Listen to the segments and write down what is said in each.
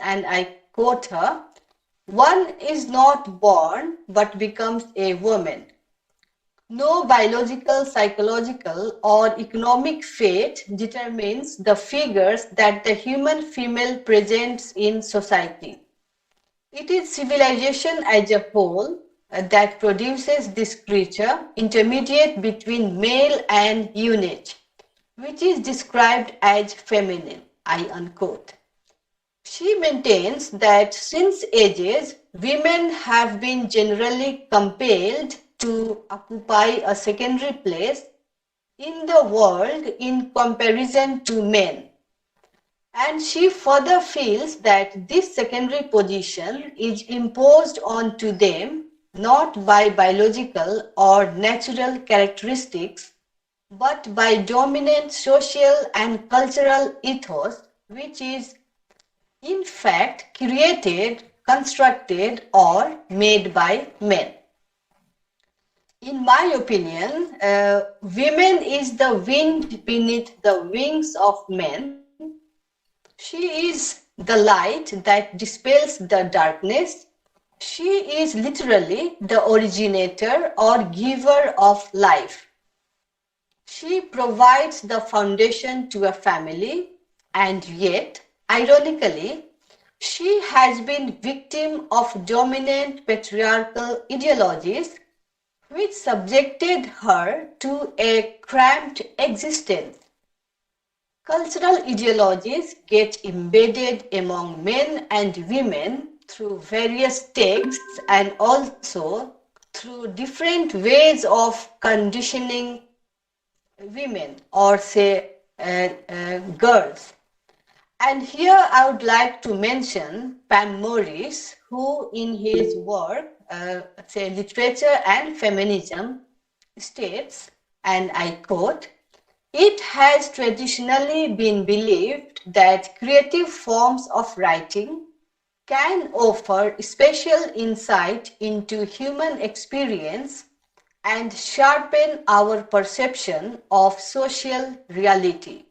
and I quote her, "One is not born but becomes a woman. No biological, psychological, or economic fate determines the figures that the human female presents in society. It is civilization as a whole that produces this creature intermediate between male and unit, which is described as feminine." I unquote. She maintains that since ages, women have been generally compelled to occupy a secondary place in the world in comparison to men. And she further feels that this secondary position is imposed onto them not by biological or natural characteristics, but by dominant social and cultural ethos, which is in fact created, constructed, or made by men. In my opinion, women is the wind beneath the wings of men. She is the light that dispels the darkness. She is literally the originator or giver of life. She provides the foundation to a family, and yet, ironically, she has been victim of dominant patriarchal ideologies which subjected her to a cramped existence. Cultural ideologies get embedded among men and women through various texts and also through different ways of conditioning women or say girls. And here I would like to mention Pam Morris, who in his work, say Literature and Feminism, states, and I quote, "It has traditionally been believed that creative forms of writing can offer special insight into human experience and sharpen our perception of social reality.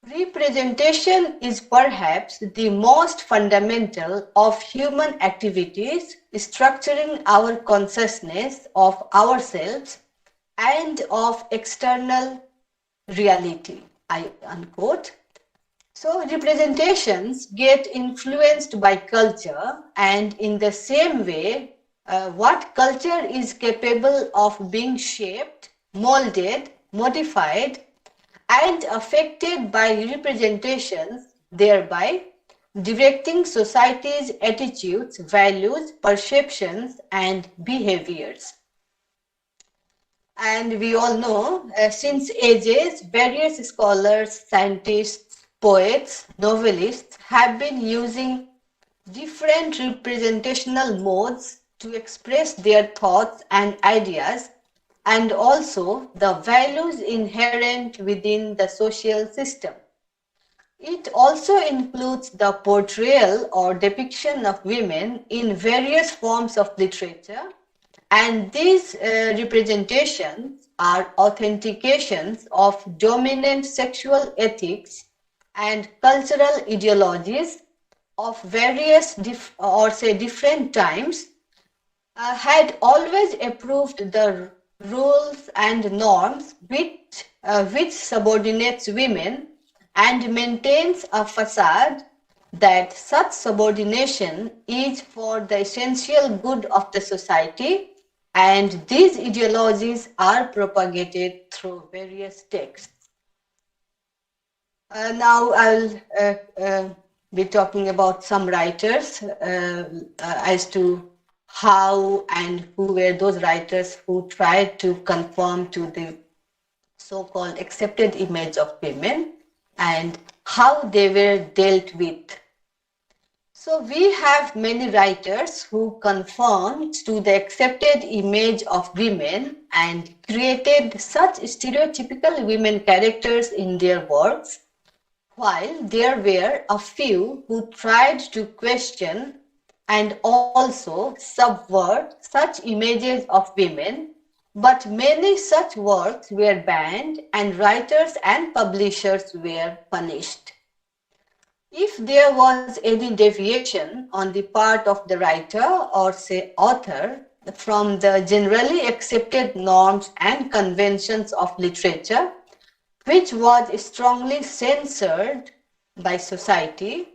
Representation is perhaps the most fundamental of human activities, structuring our consciousness of ourselves and of external reality." I unquote. So representations get influenced by culture, and in the same way, what culture is capable of being shaped, molded, modified, and affected by representations, thereby directing society's attitudes, values, perceptions, and behaviors. And we all know, since ages, various scholars, scientists, poets, novelists have been using different representational modes to express their thoughts and ideas, and also the values inherent within the social system. It also includes the portrayal or depiction of women in various forms of literature, and these representations are authentications of dominant sexual ethics and cultural ideologies of various different times, had always approved the rules and norms which subordinates women and maintains a facade that such subordination is for the essential good of the society, and these ideologies are propagated through various texts. Now I'll be talking about some writers as to how and who were those writers who tried to conform to the so-called accepted image of women and how they were dealt with. So we have many writers who conformed to the accepted image of women and created such stereotypical women characters in their works, while there were a few who tried to question and also subvert such images of women, but many such works were banned and writers and publishers were punished. If there was any deviation on the part of the writer or say author from the generally accepted norms and conventions of literature, which was strongly censored by society,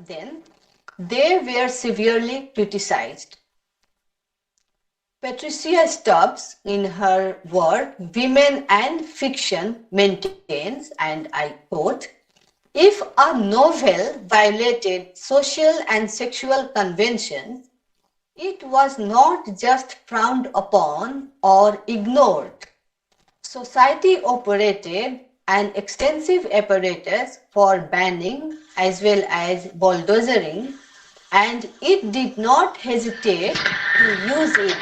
then they were severely criticized. Patricia Stubbs, in her work Women and Fiction, maintains, and I quote, if a novel violated social and sexual conventions, it was not just frowned upon or ignored. Society operated an extensive apparatus for banning as well as bulldozering, and it did not hesitate to use it.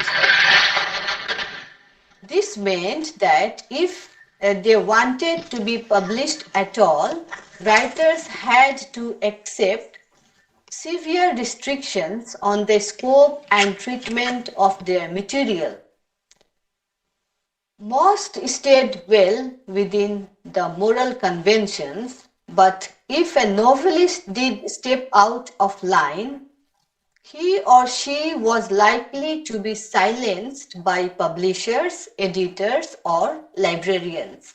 This meant that if they wanted to be published at all, writers had to accept severe restrictions on the scope and treatment of their material. Most stayed well within the moral conventions, but if a novelist did step out of line, he or she was likely to be silenced by publishers, editors, or librarians.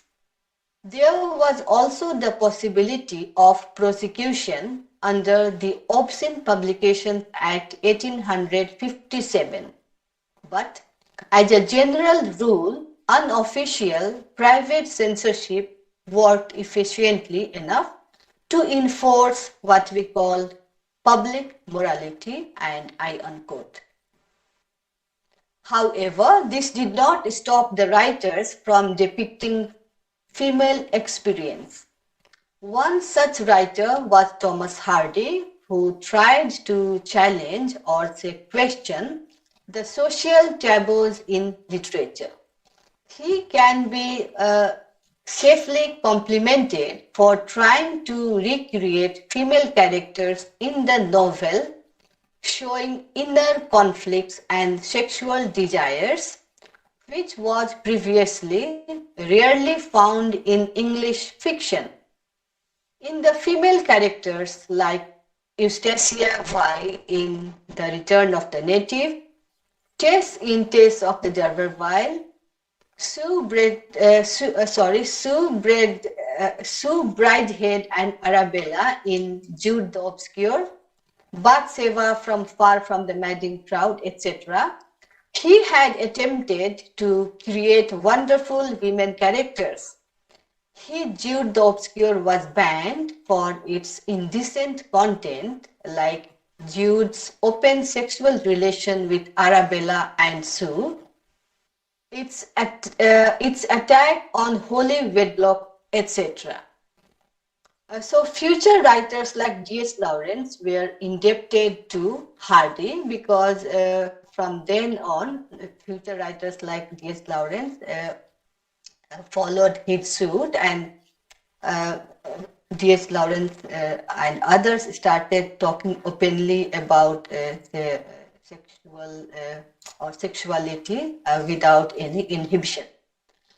There was also the possibility of prosecution under the Obscene Publications Act 1857. But as a general rule, unofficial private censorship worked efficiently enough to enforce what we call public morality, and I unquote. However, this did not stop the writers from depicting female experience. One such writer was Thomas Hardy, who tried to challenge or say question the social taboos in literature. He can be safely complimented for trying to recreate female characters in the novel, showing inner conflicts and sexual desires, which was previously rarely found in English fiction. In the female characters like Eustacia Y in The Return of the Native, Tess in Tess of the D'Urberville, Sue Bridehead and Arabella in Jude the Obscure, Bathsheba from Far from the Madding Crowd, etc. He had attempted to create wonderful women characters. Jude the Obscure was banned for its indecent content, like Jude's open sexual relation with Arabella and Sue, its attack on holy wedlock, etc. So future writers like D.S. Lawrence were indebted to Hardy because from then on, future writers like D.S. Lawrence followed his suit, and D.S. Lawrence and others started talking openly about sexual or sexuality without any inhibition.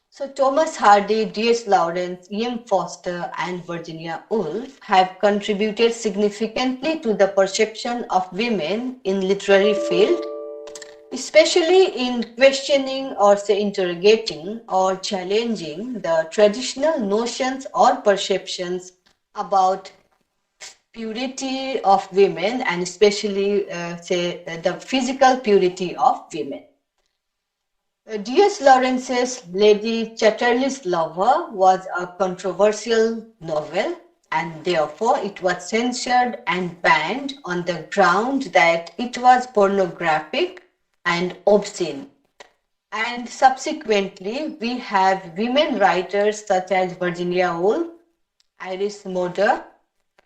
So Thomas Hardy, D.S. Lawrence, E.M. Foster, and Virginia Woolf have contributed significantly to the perception of women in literary field, especially in questioning or say interrogating or challenging the traditional notions or perceptions about purity of women, and especially the physical purity of women. D.S. Lawrence's Lady Chatterley's Lover was a controversial novel, and therefore it was censored and banned on the ground that it was pornographic and obscene. And subsequently, we have women writers such as Virginia Woolf, Iris Moder,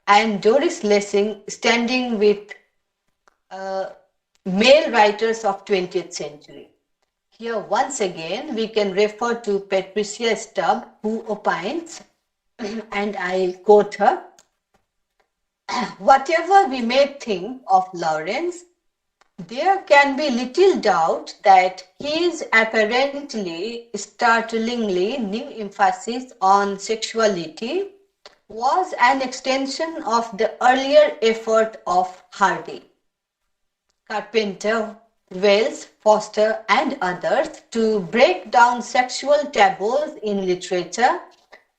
and Doris Lessing standing with male writers of 20th century. Here once again we can refer to Patricia Stubbs, who opines, and I quote her, "Whatever we may think of Lawrence, there can be little doubt that his apparently startlingly new emphasis on sexuality was an extension of the earlier effort of Hardy, Carpenter, Wells, Foster, and others to break down sexual taboos in literature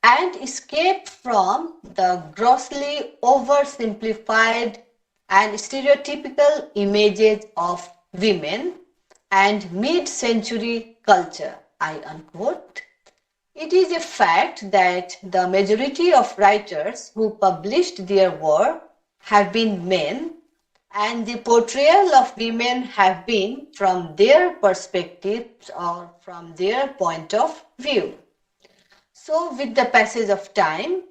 and escape from the grossly oversimplified and stereotypical images of women and mid-century culture, I unquote. It is a fact that the majority of writers who published their work have been men, and the portrayal of women have been from their perspectives or from their point of view. So with the passage of time,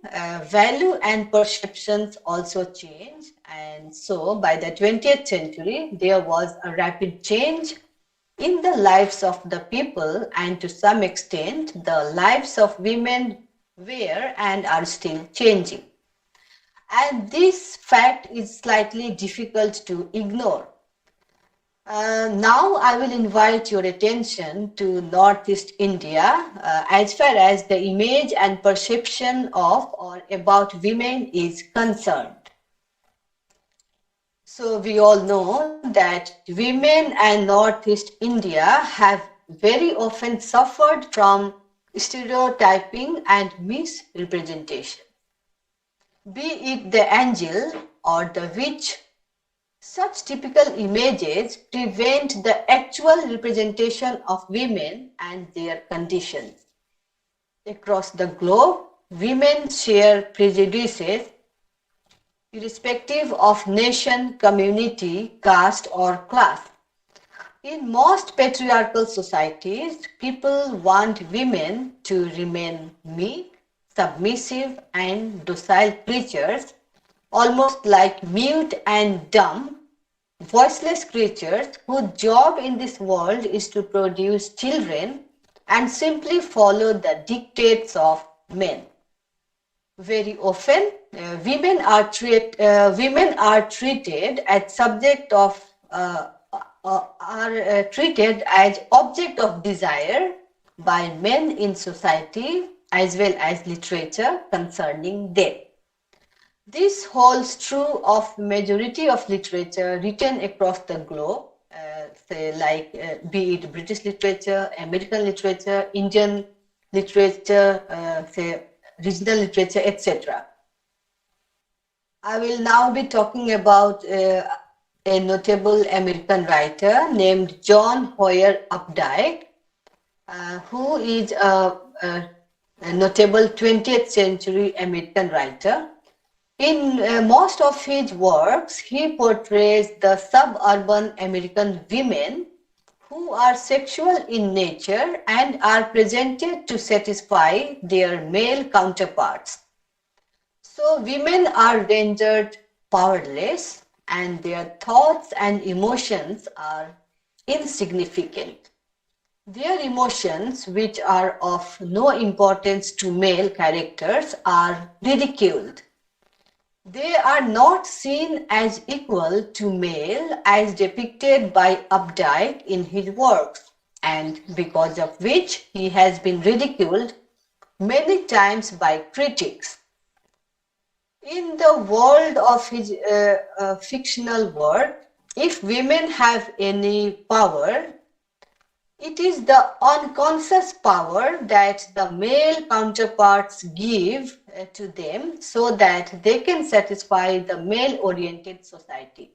value and perceptions also change, and so by the 20th century, there was a rapid change in the lives of the people, and to some extent, the lives of women were and are still changing. And this fact is slightly difficult to ignore. Now I will invite your attention to Northeast India as far as the image and perception of or about women is concerned. So we all know that women and Northeast India have very often suffered from stereotyping and misrepresentation. Be it the angel or the witch, such typical images prevent the actual representation of women and their conditions. Across the globe, women share prejudices irrespective of nation, community, caste, or class. In most patriarchal societies, people want women to remain meek, submissive, and docile creatures, almost like mute and dumb, voiceless creatures whose job in this world is to produce children and simply follow the dictates of men. Very often, women are treated as treated as object of desire by men in society as well as literature concerning them. This holds true of majority of literature written across the globe, be it British literature, American literature, Indian literature, regional literature, etc. I will now be talking about a notable American writer named John Hoyer Updike, who is a notable 20th century American writer. In most of his works, he portrays the suburban American women who are sexual in nature and are presented to satisfy their male counterparts. So women are rendered powerless and their thoughts and emotions are insignificant. Their emotions, which are of no importance to male characters, are ridiculed. They are not seen as equal to male as depicted by Updike in his works, and because of which he has been ridiculed many times by critics. In the world of his fictional work, if women have any power, it is the unconscious power that the male counterparts give to them so that they can satisfy the male-oriented society.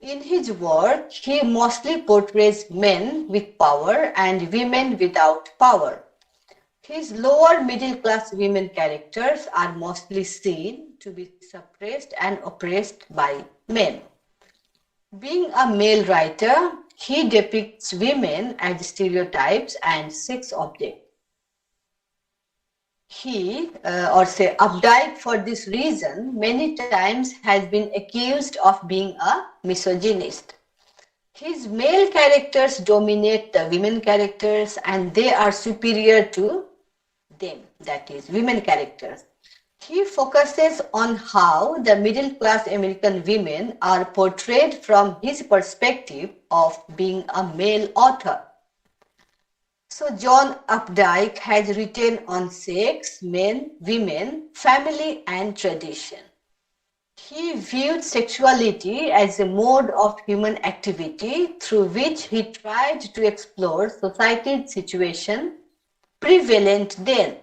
In his work, he mostly portrays men with power and women without power. His lower middle-class women characters are mostly seen to be suppressed and oppressed by men. Being a male writer, he depicts women as stereotypes and sex objects. Updike, for this reason, many times has been accused of being a misogynist. His male characters dominate the women characters and they are superior to them, that is, women characters. He focuses on how the middle-class American women are portrayed from his perspective of being a male author. So John Updike has written on sex, men, women, family and tradition. He viewed sexuality as a mode of human activity through which he tried to explore society's situation prevalent then.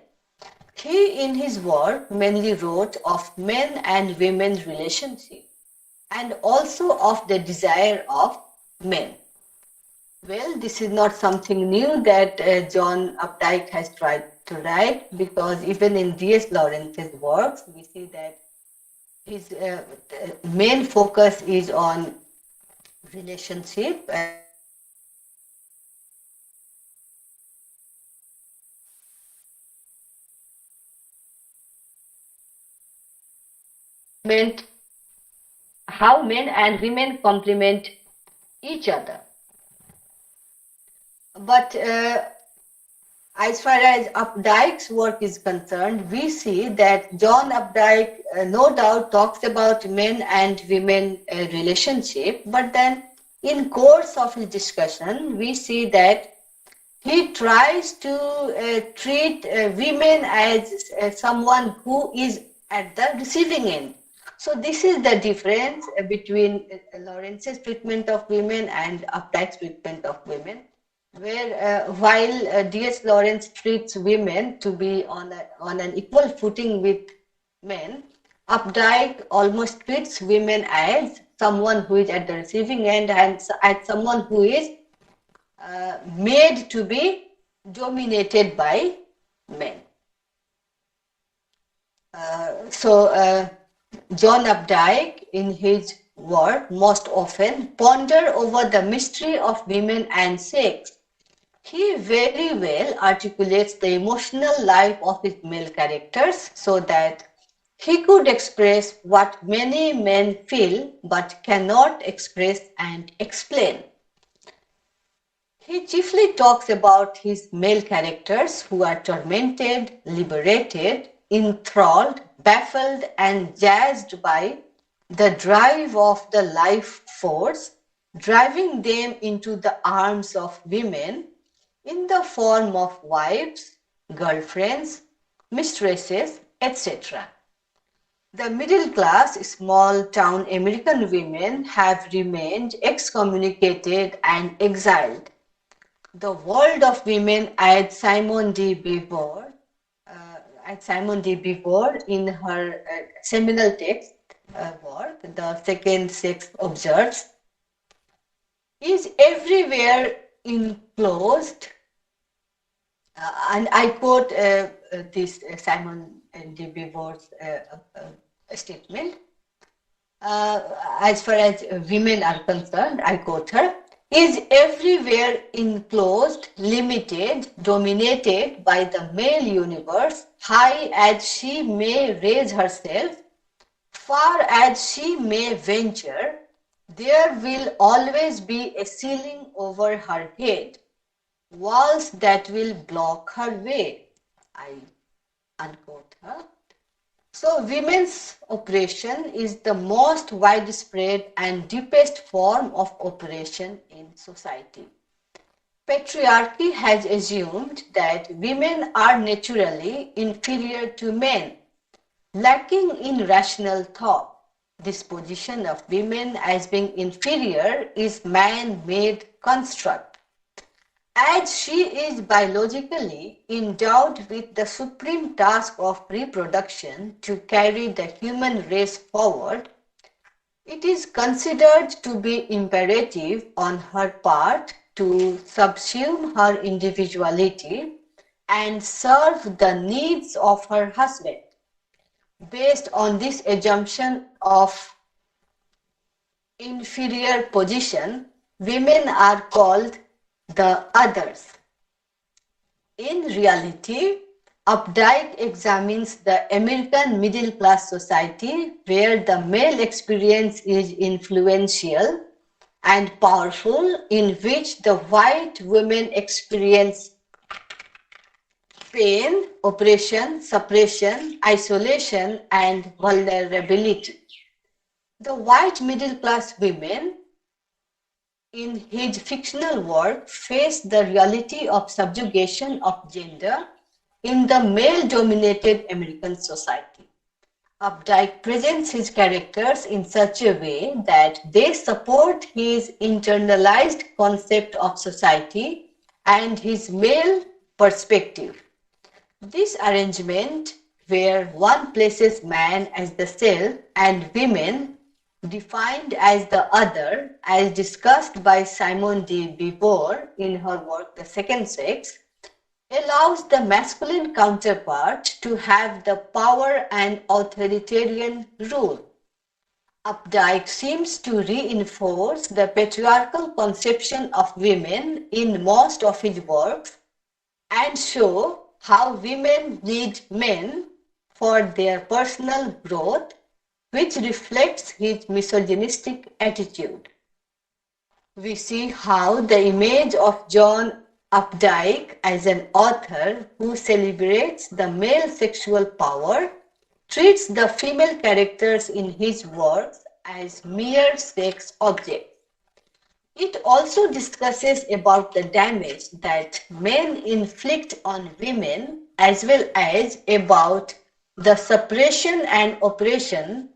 He, in his work, mainly wrote of men and women's relationship and also of the desire of men. Well, this is not something new that John Updike has tried to write, because even in D.S. Lawrence's works, we see that his main focus is on relationship and meant how men and women complement each other. But as far as Updike's work is concerned, we see that John Updike no doubt talks about men and women relationship, but then in course of his discussion, we see that he tries to treat women as someone who is at the receiving end. So this is the difference between Lawrence's treatment of women and Updike's treatment of women, where while D.S. Lawrence treats women to be on an equal footing with men, Updike almost treats women as someone who is at the receiving end and as someone who is made to be dominated by men. John Updike, in his work, most often ponder over the mystery of women and sex. He very well articulates the emotional life of his male characters so that he could express what many men feel but cannot express and explain. He chiefly talks about his male characters who are tormented, liberated, enthralled, baffled, and jazzed by the drive of the life force, driving them into the arms of women in the form of wives, girlfriends, mistresses, etc. The middle class, small town American women have remained excommunicated and exiled. The world of women, adds Simone de Beauvoir, in her seminal text work, The Second Sex Observes, is everywhere enclosed, and I quote this Simone de Beauvoir's statement. As far as women are concerned, I quote her, is everywhere enclosed, limited, dominated by the male universe, high as she may raise herself, far as she may venture, there will always be a ceiling over her head, walls that will block her way. I unquote her. So women's oppression is the most widespread and deepest form of oppression in society. Patriarchy has assumed that women are naturally inferior to men, lacking in rational thought. This position of women as being inferior is man-made construct. As she is biologically endowed with the supreme task of reproduction to carry the human race forward, it is considered to be imperative on her part to subsume her individuality and serve the needs of her husband. Based on this assumption of inferior position, women are called the others. In reality, Updike examines the American middle class society where the male experience is influential and powerful, in which the white women experience pain, oppression, suppression, isolation, and vulnerability. The white middle class women in his fictional work, face the reality of subjugation of gender in the male-dominated American society. Updike presents his characters in such a way that they support his internalized concept of society and his male perspective. This arrangement, where one places man as the self and women defined as the other, as discussed by Simone de Beauvoir in her work The Second Sex, allows the masculine counterpart to have the power and authoritarian rule. Updike seems to reinforce the patriarchal conception of women in most of his works and show how women need men for their personal growth, which reflects his misogynistic attitude. We see how the image of John Updike as an author who celebrates the male sexual power treats the female characters in his works as mere sex objects. It also discusses about the damage that men inflict on women as well as about the suppression and oppression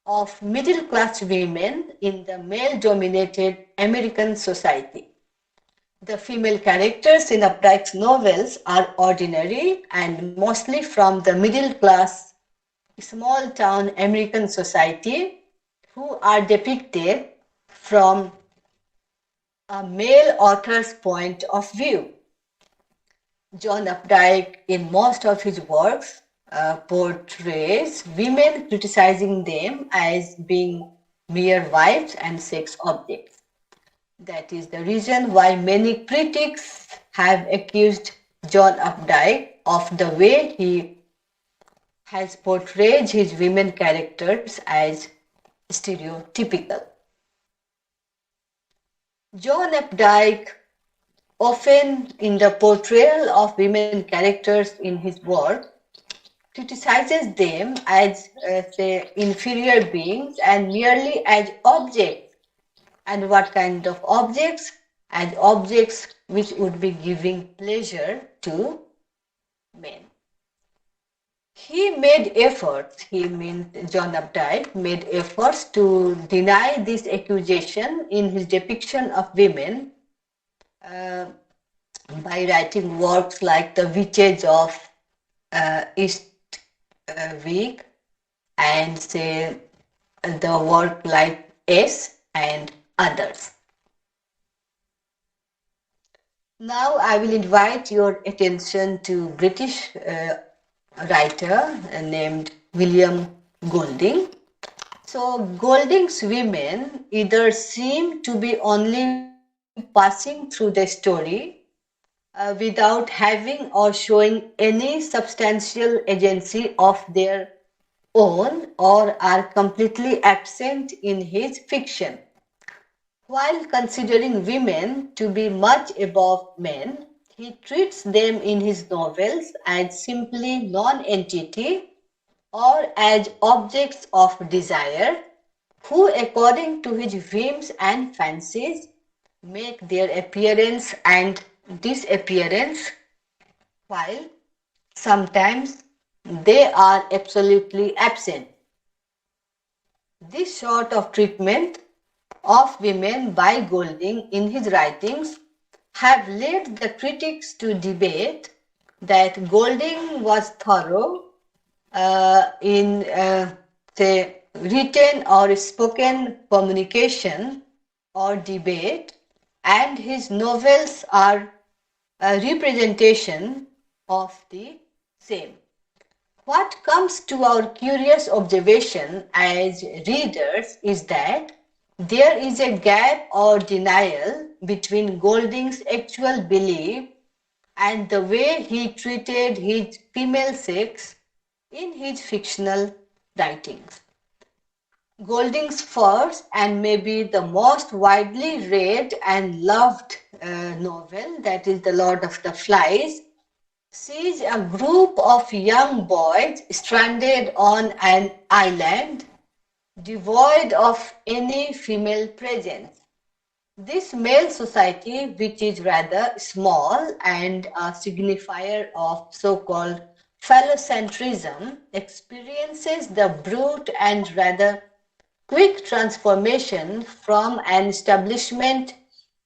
of middle-class women in the male-dominated American society. The female characters in Updike's novels are ordinary and mostly from the middle-class, small-town American society who are depicted from a male author's point of view. John Updike, in most of his works, portrays women, criticizing them as being mere wives and sex objects. That is the reason why many critics have accused John Updike of the way he has portrayed his women characters as stereotypical. John Updike, often in the portrayal of women characters in his work, criticizes them as, say, inferior beings and merely as objects. And what kind of objects? As objects which would be giving pleasure to men. He made efforts, John Updike made efforts to deny this accusation in his depiction of women by writing works like The Witches of Eastwick and say the work like S and others. Now I will invite your attention to British writer named William Golding. So Golding's women either seem to be only passing through the story without having or showing any substantial agency of their own or are completely absent in his fiction. While considering women to be much above men, he treats them in his novels as simply non-entity or as objects of desire who, according to his whims and fancies, make their appearance and disappearance, while sometimes they are absolutely absent. This sort of treatment of women by Golding in his writings have led the critics to debate that Golding was thorough in say written or spoken communication or debate, and his novels are a representation of the same. What comes to our curious observation as readers is that there is a gap or denial between Golding's actual belief and the way he treated his female sex in his fictional writings. Golding's first and maybe the most widely read and loved novel, that is The Lord of the Flies, sees a group of young boys stranded on an island devoid of any female presence. This male society, which is rather small and a signifier of so-called phallocentrism, experiences the brute and rather quick transformation from an establishment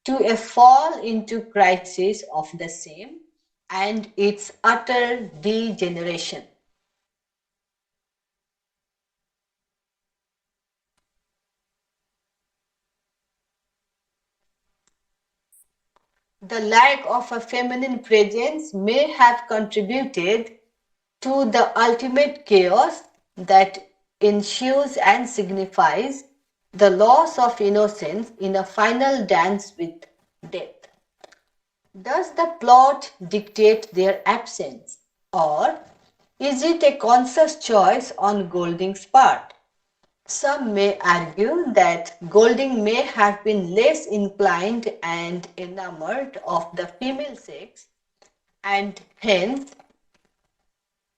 to a fall into crisis of the same and its utter degeneration. The lack of a feminine presence may have contributed to the ultimate chaos that ensues and signifies the loss of innocence in a final dance with death. Does the plot dictate their absence, or is it a conscious choice on Golding's part? Some may argue that Golding may have been less inclined and enamored of the female sex and hence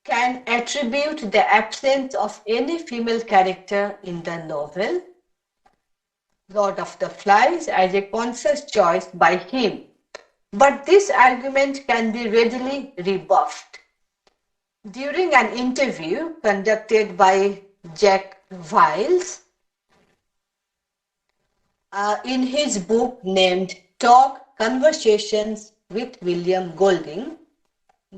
can attribute the absence of any female character in the novel Lord of the Flies as a conscious choice by him. But this argument can be readily rebuffed. During an interview conducted by Jack Wiles in his book named Talk Conversations with William Golding,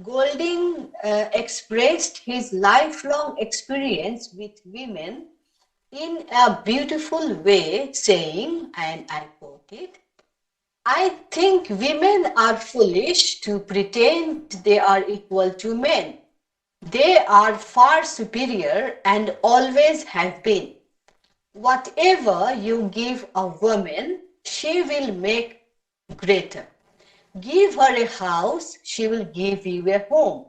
Golding expressed his lifelong experience with women in a beautiful way, saying, and I quote it, "I think women are foolish to pretend they are equal to men. They are far superior and always have been. Whatever you give a woman, she will make greater. Give her a house, she will give you a home.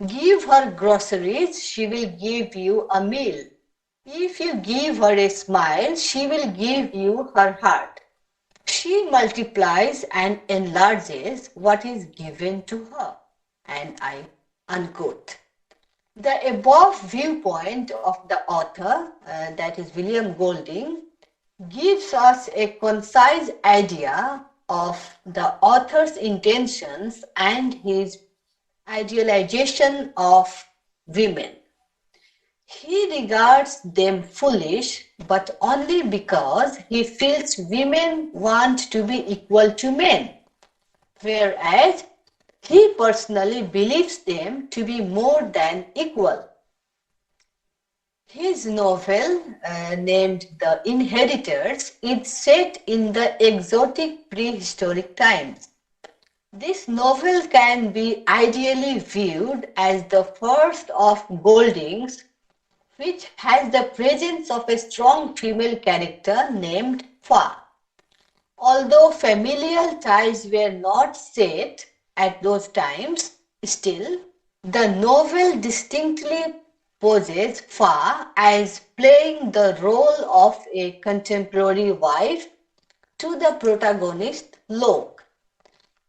Give her groceries, she will give you a meal. If you give her a smile, she will give you her heart. She multiplies and enlarges what is given to her." And I unquote. The above viewpoint of the author, that is William Golding, gives us a concise idea of the author's intentions and his idealization of women. He regards them foolish, but only because he feels women want to be equal to men, whereas he personally believes them to be more than equal. His novel, named The Inheritors, is set in the exotic prehistoric times. This novel can be ideally viewed as the first of Golding's, which has the presence of a strong female character named Fa. Although familial ties were not set at those times, still, the novel distinctly poses Fa as playing the role of a contemporary wife to the protagonist Locke.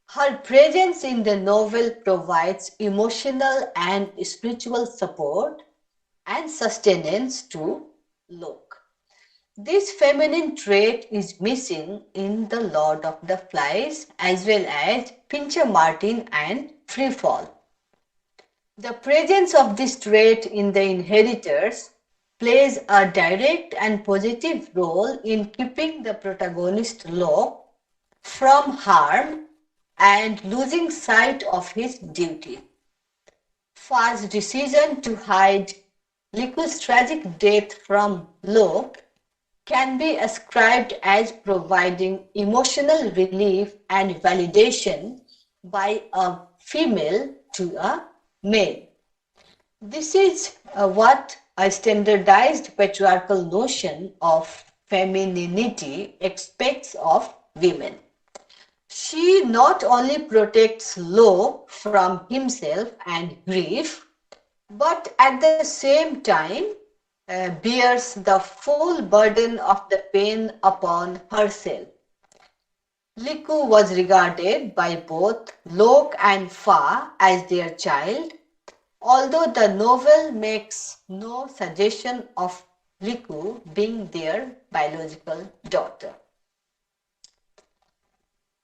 Her presence in the novel provides emotional and spiritual support and sustenance to Locke. This feminine trait is missing in The Lord of the Flies as well as Pincher Martin and Freefall. The presence of this trait in The Inheritors plays a direct and positive role in keeping the protagonist Locke from harm and losing sight of his duty. Fa's decision to hide Liku's tragic death from Locke can be ascribed as providing emotional relief and validation by a female to a male. This is what a standardized patriarchal notion of femininity expects of women. She not only protects Locke from himself and grief, but at the same time bears the full burden of the pain upon herself. Liku was regarded by both Locke and Fa as their child, although the novel makes no suggestion of Liku being their biological daughter.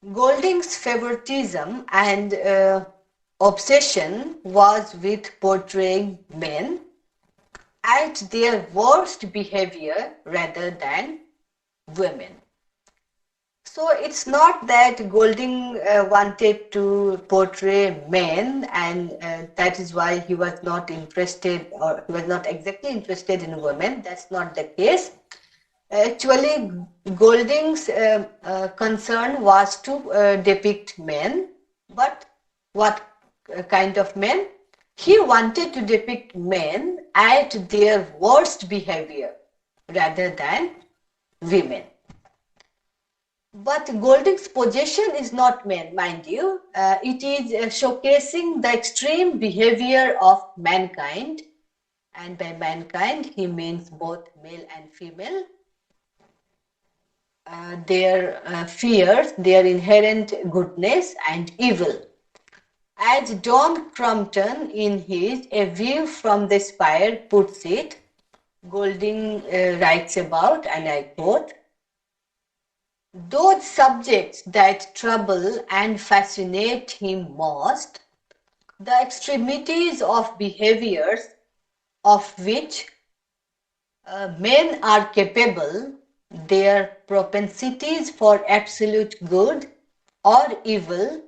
Golding's favoritism and obsession was with portraying men at their worst behavior rather than women. So it's not that Golding wanted to portray men, and that is why he was not interested, or he was not exactly interested in women. That's not the case. Actually, Golding's concern was to depict men, but what kind of men? He wanted to depict men at their worst behavior rather than women. But Golding's possession is not men, mind you. It is showcasing the extreme behavior of mankind, and by mankind he means both male and female. Their fears, their inherent goodness and evil. As John Crumpton in his A View from the Spire puts it, Golding writes about, and I quote, "Those subjects that trouble and fascinate him most, the extremities of behaviors of which men are capable, their propensities for absolute good or evil,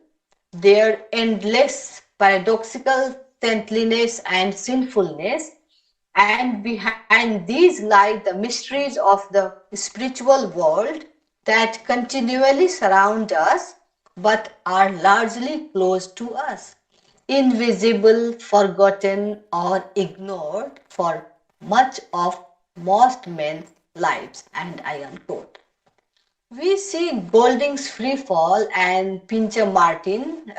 their endless paradoxical saintliness and sinfulness, and behind these lie the mysteries of the spiritual world that continually surround us but are largely close to us, invisible, forgotten, or ignored for much of most men's lives." And I unquote. We see Golding's Free Fall and Pincher Martin,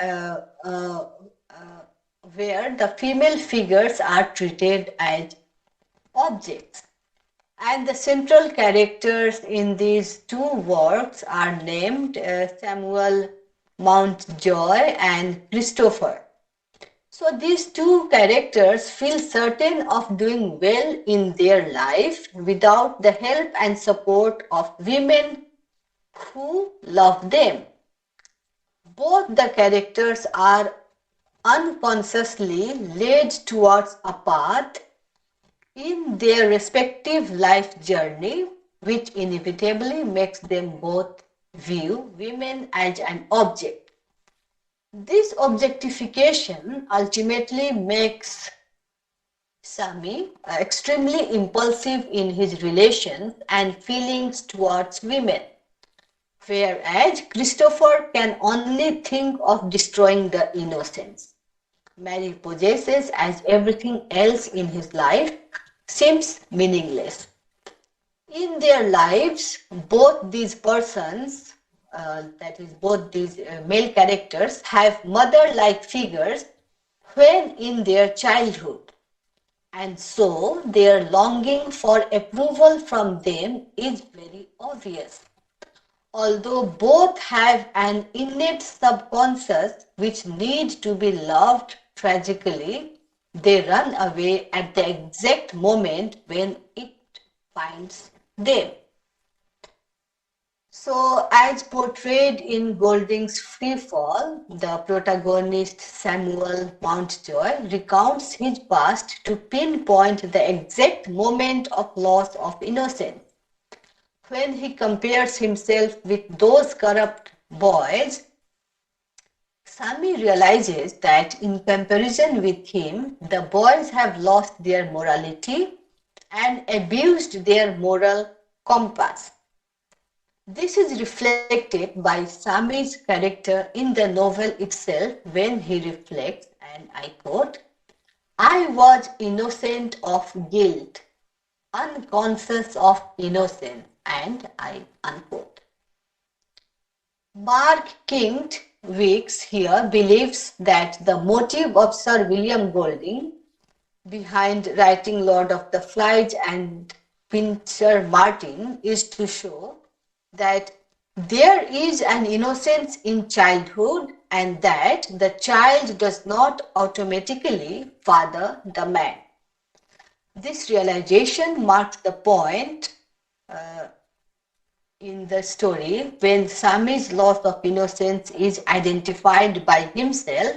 where the female figures are treated as objects. And the central characters in these two works are named Samuel Mountjoy and Christopher. So these two characters feel certain of doing well in their life without the help and support of women who love them. Both the characters are unconsciously led towards a path in their respective life journey, which inevitably makes them both view women as an object. This objectification ultimately makes Sami extremely impulsive in his relations and feelings towards women, whereas Christopher can only think of destroying the innocents. Mary possesses as everything else in his life seems meaningless. In their lives, both these persons, that is, both these male characters, have mother-like figures when in their childhood, and so their longing for approval from them is very obvious. Although both have an innate subconscious which needs to be loved tragically, they run away at the exact moment when it finds them. So, as portrayed in Golding's Free Fall, the protagonist Samuel Mountjoy recounts his past to pinpoint the exact moment of loss of innocence. When he compares himself with those corrupt boys, Sami realizes that in comparison with him, the boys have lost their morality and abused their moral compass. This is reflected by Sami's character in the novel itself when he reflects, and I quote, "I was innocent of guilt, unconscious of innocence," and I unquote. Mark Kingt-Weeks here believes that the motive of Sir William Golding behind writing Lord of the Flies and Pincher Martin is to show that there is an innocence in childhood and that the child does not automatically father the man. This realization marks the point in the story, when Sami's loss of innocence is identified by himself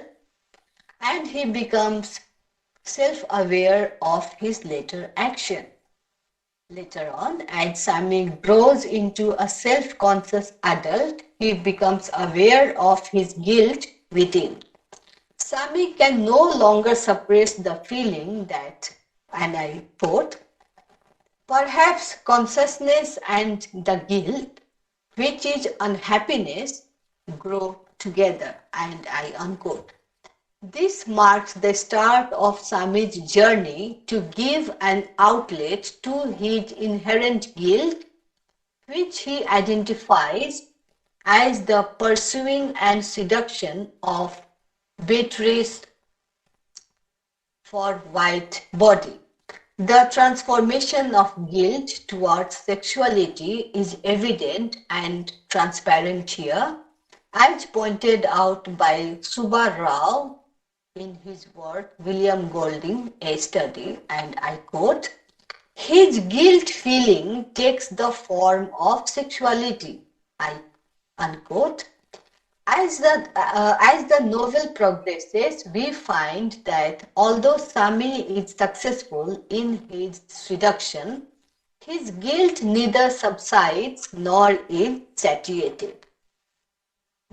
and he becomes self-aware of his later action. Later on, as Sami grows into a self-conscious adult, he becomes aware of his guilt within. Sami can no longer suppress the feeling that, and I quote, perhaps consciousness and the guilt, which is unhappiness, grow together, and I unquote. This marks the start of Sami's journey to give an outlet to his inherent guilt, which he identifies as the pursuing and seduction of Beatrice for white body. The transformation of guilt towards sexuality is evident and transparent here, as pointed out by Subba Rao in his work William Golding, A Study, and I quote, his guilt feeling takes the form of sexuality, I unquote. As the novel progresses, we find that although Sami is successful in his seduction, his guilt neither subsides nor is satiated.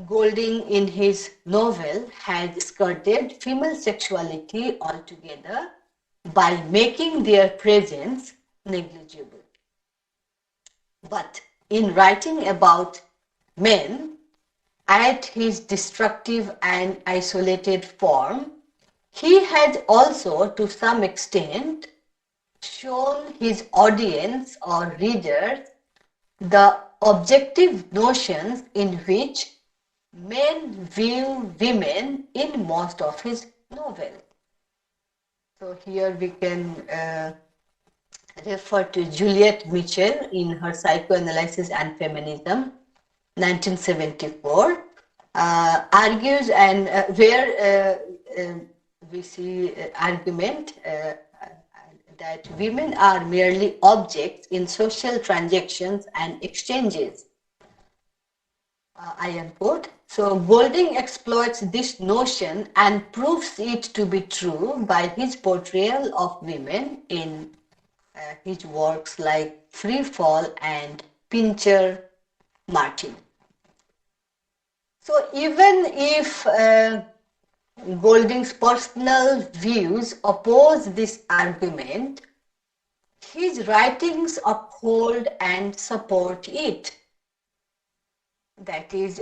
Golding in his novel has skirted female sexuality altogether by making their presence negligible. But in writing about men, at his destructive and isolated form, he had also, to some extent, shown his audience or readers the objective notions in which men view women in most of his novels. So here we can refer to Juliet Mitchell in her Psychoanalysis and Feminism, 1974, argues and where we see argument that women are merely objects in social transactions and exchanges. I unquote. So Golding exploits this notion and proves it to be true by his portrayal of women in his works like Free Fall and Pincher Martin. So even if Golding's personal views oppose this argument, his writings uphold and support it. That is,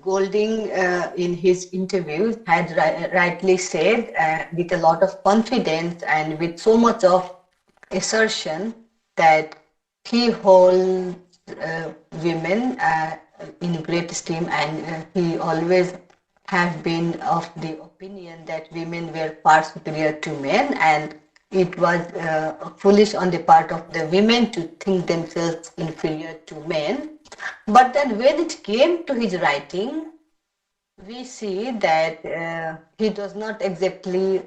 Golding in his interviews had rightly said with a lot of confidence and with so much of assertion that he holds women in great esteem, and he always have been of the opinion that women were far superior to men, and it was foolish on the part of the women to think themselves inferior to men. But then when it came to his writing, we see that he does not exactly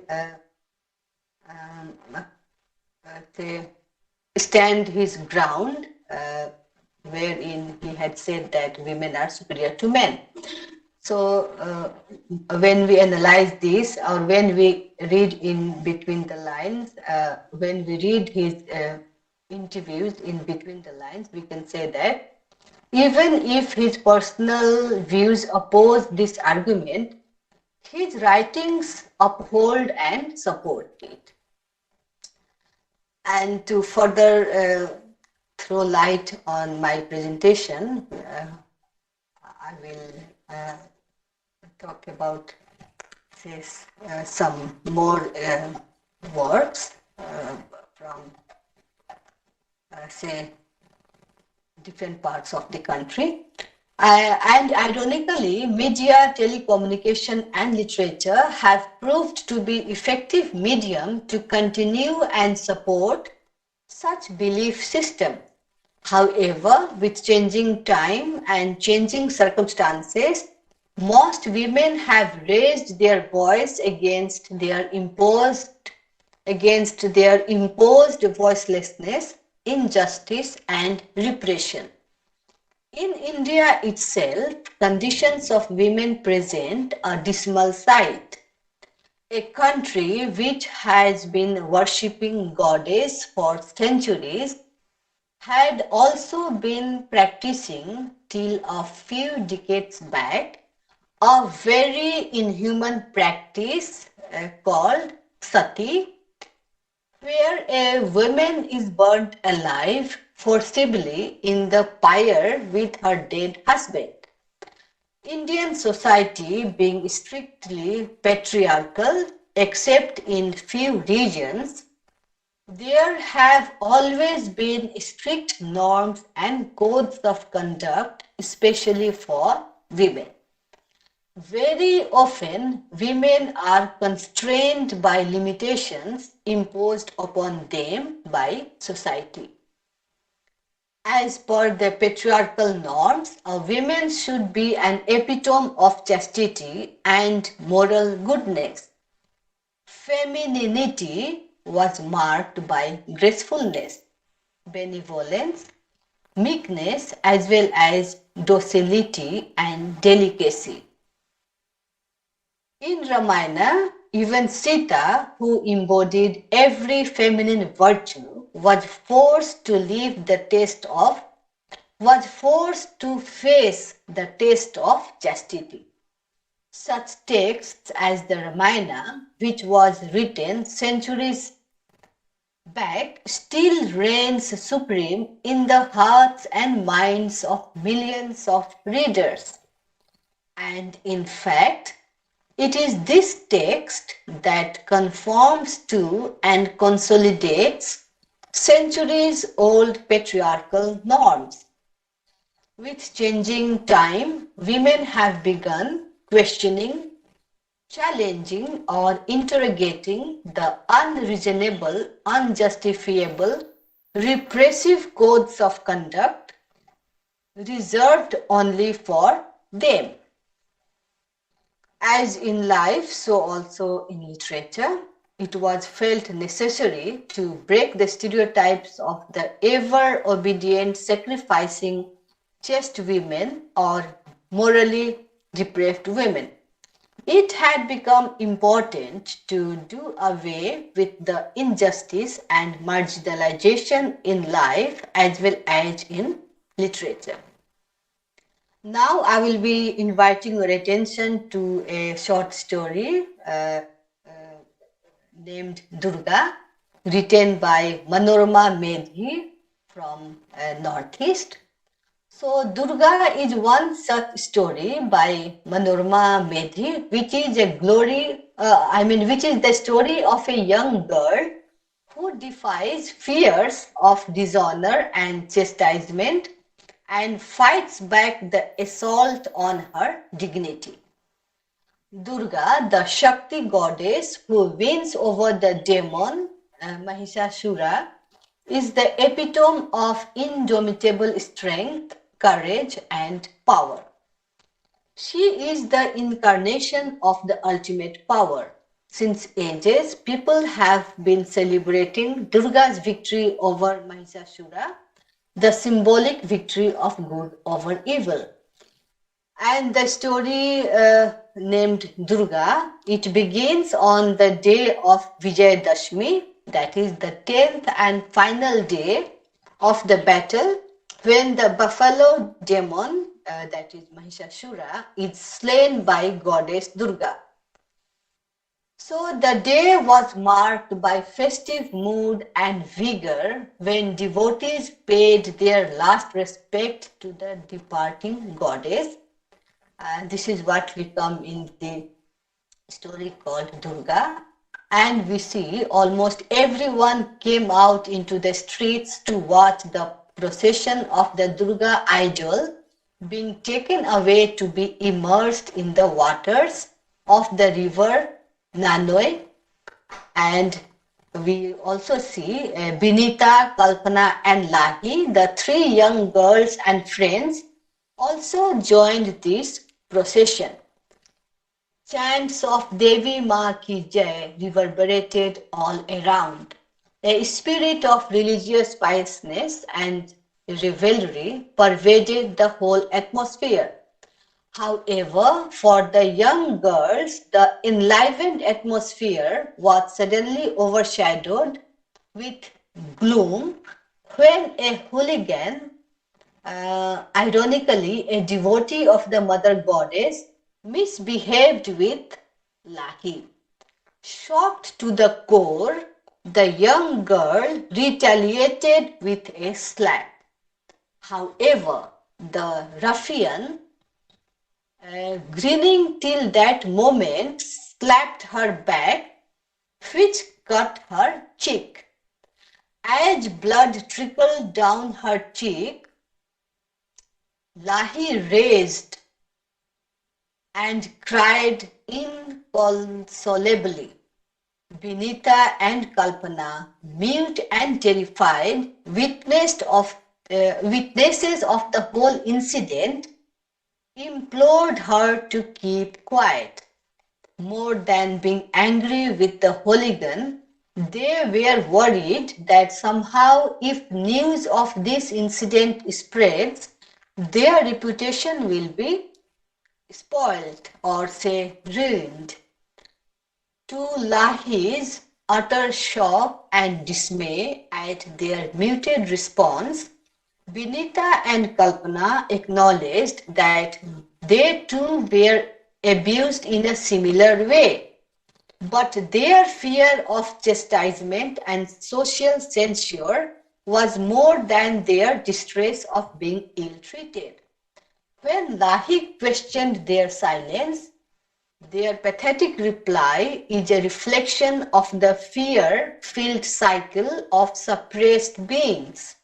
say, stand his ground, wherein he had said that women are superior to men. So when we analyze this, or when we read in between the lines, when we read his interviews in between the lines, we can say that even if his personal views oppose this argument, his writings uphold and support it. And to further throw light on my presentation, I will talk about some more works from say different parts of the country. And ironically, media, telecommunication and literature have proved to be effective medium to continue and support such belief system. However, with changing time and changing circumstances, most women have raised their voice against their imposed voicelessness injustice, and repression. In India itself, conditions of women present a dismal sight. A country which has been worshipping goddess for centuries had also been practicing till a few decades back a very inhuman practice called sati, where a woman is burnt alive forcibly in the pyre with her dead husband. Indian society being strictly patriarchal, except in few regions, there have always been strict norms and codes of conduct, especially for women. Very often, women are constrained by limitations imposed upon them by society. As per the patriarchal norms, a woman should be an epitome of chastity and moral goodness. Femininity was marked by gracefulness, benevolence, meekness, as well as docility and delicacy. In Ramayana, even Sita, who embodied every feminine virtue, was forced to face the test of chastity. Such texts as the Ramayana, which was written centuries back, still reigns supreme in the hearts and minds of millions of readers. And in fact, it is this text that conforms to and consolidates centuries-old patriarchal norms. With changing time, women have begun questioning, challenging, or interrogating the unreasonable, unjustifiable, repressive codes of conduct reserved only for them. As in life, so also in literature, it was felt necessary to break the stereotypes of the ever-obedient, sacrificing, chaste women or morally depraved women. It had become important to do away with the injustice and marginalization in life as well as in literature. Now I will be inviting your attention to a short story named Durga, written by Manorama Medhi from Northeast. So Durga is one such story by Manorama Medhi, which is which is the story of a young girl who defies fears of dishonor and chastisement and fights back the assault on her dignity. Durga, the Shakti goddess who wins over the demon Mahishasura, is the epitome of indomitable strength, courage, and power. She is the incarnation of the ultimate power. Since ages, people have been celebrating Durga's victory over Mahishasura, the symbolic victory of good over evil. And the story named Durga, it begins on the day of Vijayadashmi, that is the 10th and final day of the battle, when the buffalo demon, that is Mahishasura, is slain by goddess Durga. So the day was marked by festive mood and vigor when devotees paid their last respect to the departing goddess. This is what we come in the story called Durga. And we see almost everyone came out into the streets to watch the procession of the Durga idol being taken away to be immersed in the waters of the river Nanoi. And we also see Binita, Kalpana and Lahi, the three young girls and friends, also joined this procession. Chants of Devi Ma Ki Jai reverberated all around. A spirit of religious piousness and revelry pervaded the whole atmosphere. However, for the young girls, the enlivened atmosphere was suddenly overshadowed with gloom when a hooligan, ironically a devotee of the mother goddess, misbehaved with Lahi. Shocked to the core, the young girl retaliated with a slap. However, the ruffian, grinning till that moment, slapped her back, which cut her cheek. As blood trickled down her cheek, Lahi raised and cried inconsolably. Vinita and Kalpana, mute and terrified, witnesses of the whole incident, implored her to keep quiet. More than being angry with the hooligan, they were worried that somehow if news of this incident spreads, their reputation will be spoiled or say ruined. To Lahi's utter shock and dismay at their muted response, Vinita and Kalpana acknowledged that they too were abused in a similar way. But their fear of chastisement and social censure was more than their distress of being ill-treated. When Lahi questioned their silence, their pathetic reply is a reflection of the fear-filled cycle of suppressed beings.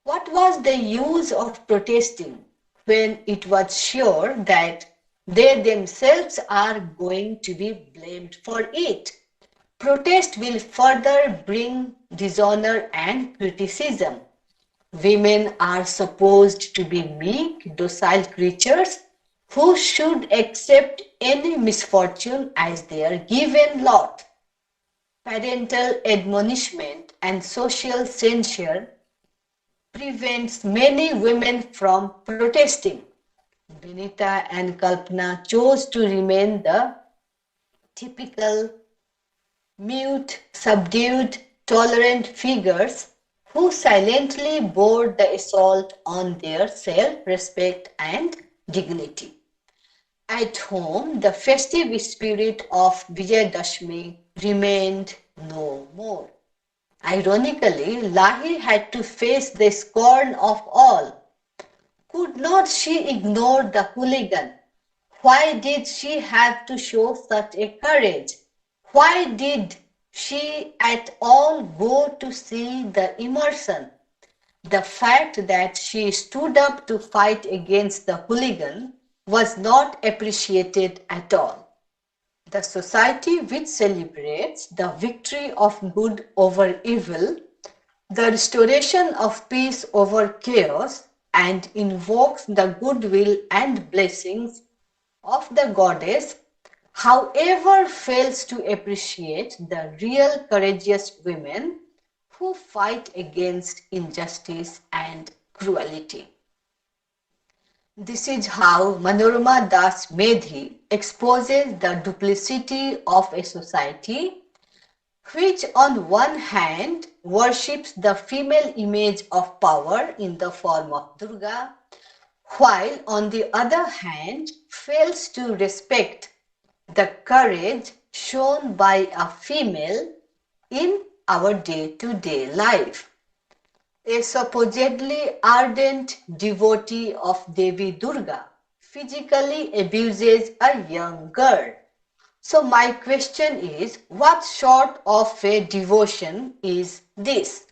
What was the use of protesting when it was sure that they themselves are going to be blamed for it? Protest will further bring dishonor and criticism. Women are supposed to be meek, docile creatures who should accept any misfortune as their given lot. Parental admonishment and social censure prevents many women from protesting. Vinita and Kalpana chose to remain the typical mute, subdued, tolerant figures who silently bore the assault on their self-respect and dignity. At home, the festive spirit of Vijayadashmi remained no more. Ironically, Lahi had to face the scorn of all. Could not she ignore the hooligan? Why did she have to show such a courage? Why did she at all go to see the immersion? The fact that she stood up to fight against the hooligan was not appreciated at all. The society which celebrates the victory of good over evil, the restoration of peace over chaos, and invokes the goodwill and blessings of the goddess, however, fails to appreciate the real courageous women who fight against injustice and cruelty. This is how Manorama Das Medhi exposes the duplicity of a society which on one hand worships the female image of power in the form of Durga, while on the other hand fails to respect the courage shown by a female in our day-to-day life. A supposedly ardent devotee of Devi Durga physically abuses a young girl. So my question is, what sort of a devotion is this?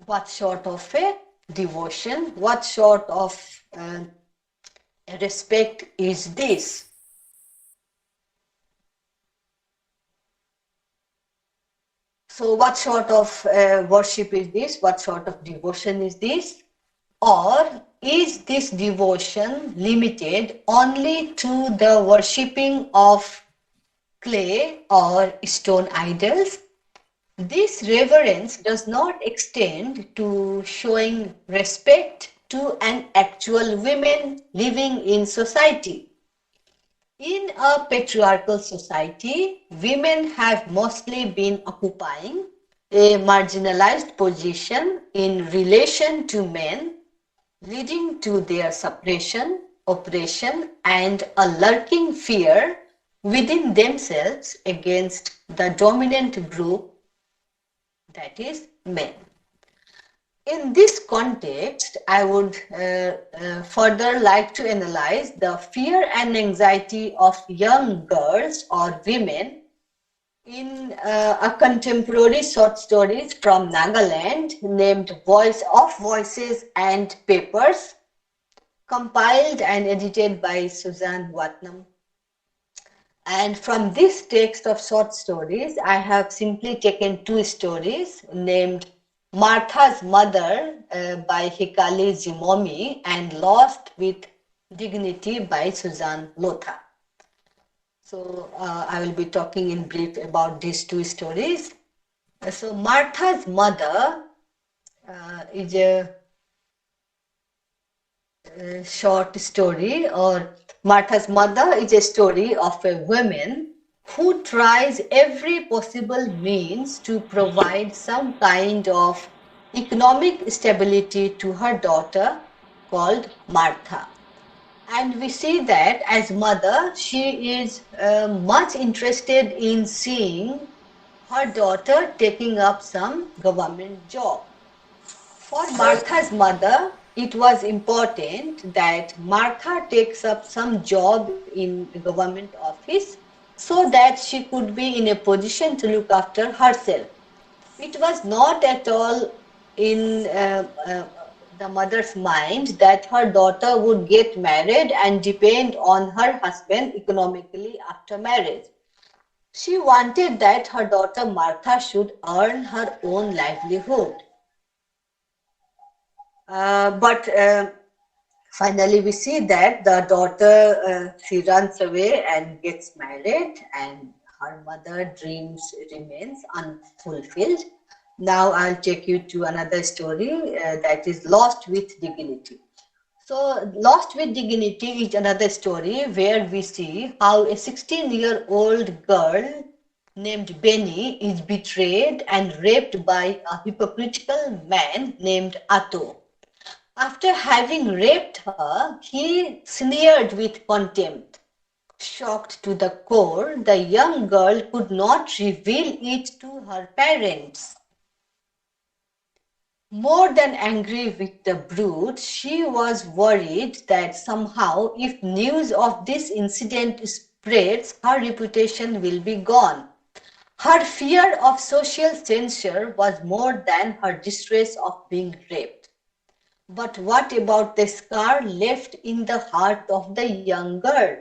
What sort of a devotion, what sort of respect is this? So what sort of worship is this? What sort of devotion is this? Or is this devotion limited only to the worshipping of clay or stone idols? This reverence does not extend to showing respect to an actual women living in society. In a patriarchal society, women have mostly been occupying a marginalized position in relation to men, leading to their suppression, oppression, and a lurking fear within themselves against the dominant group, that is, men. In this context, I would further like to analyze the fear and anxiety of young girls or women in a contemporary short stories from Nagaland named Voice of Voices and Papers, compiled and edited by Suzanne Watnam. And from this text of short stories, I have simply taken two stories named Martha's Mother by Hikali Zimomi and Lost with Dignity by Suzanne Lotha. So I will be talking in brief about these two stories. So Martha's Mother is a short story, or Martha's Mother is a story of a woman who tries every possible means to provide some kind of economic stability to her daughter called Martha. And we see that as mother, she is much interested in seeing her daughter taking up some government job. For Martha's mother, it was important that Martha takes up some job in the government office so that she could be in a position to look after herself. It was not at all in the mother's mind that her daughter would get married and depend on her husband economically after marriage. She wanted that her daughter Martha should earn her own livelihood. But finally, we see that the daughter she runs away and gets married, and her mother dreams remains unfulfilled. Now I'll take you to another story that is Lost with Dignity. So Lost with Dignity is another story where we see how a 16-year-old girl named Benny is betrayed and raped by a hypocritical man named Ato. After having raped her, he sneered with contempt. Shocked to the core, the young girl could not reveal it to her parents. More than angry with the brute, she was worried that somehow if news of this incident spreads, her reputation will be gone. Her fear of social censure was more than her distress of being raped. But what about the scar left in the heart of the young girl?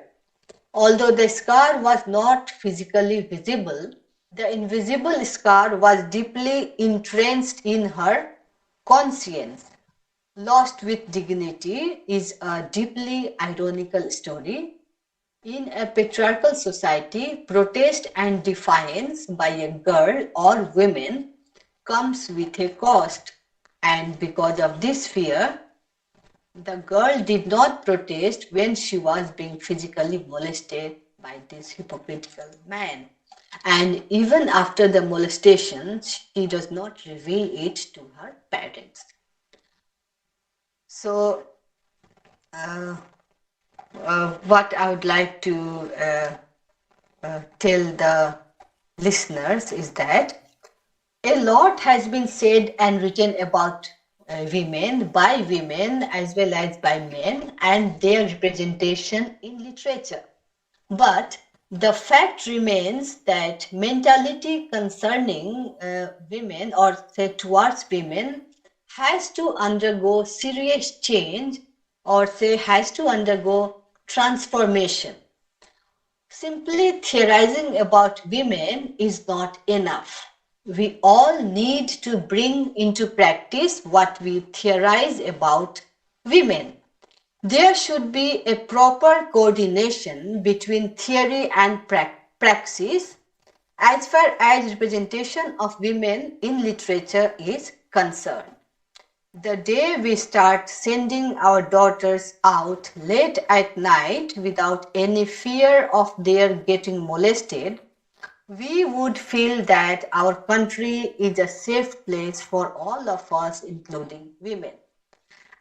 Although the scar was not physically visible, the invisible scar was deeply entrenched in her conscience. Lost with Dignity is a deeply ironical story. In a patriarchal society, protest and defiance by a girl or women comes with a cost. And because of this fear, the girl did not protest when she was being physically molested by this hypocritical man. And even after the molestation, she does not reveal it to her parents. So, what I would like to tell the listeners is that a lot has been said and written about women by women as well as by men and their representation in literature. But the fact remains that mentality concerning women or say towards women has to undergo serious change or say has to undergo transformation. Simply theorizing about women is not enough. We all need to bring into practice what we theorize about women. There should be a proper coordination between theory and praxis. as far as representation of women in literature is concerned. The day we start sending our daughters out late at night without any fear of their getting molested, we would feel that our country is a safe place for all of us, including women.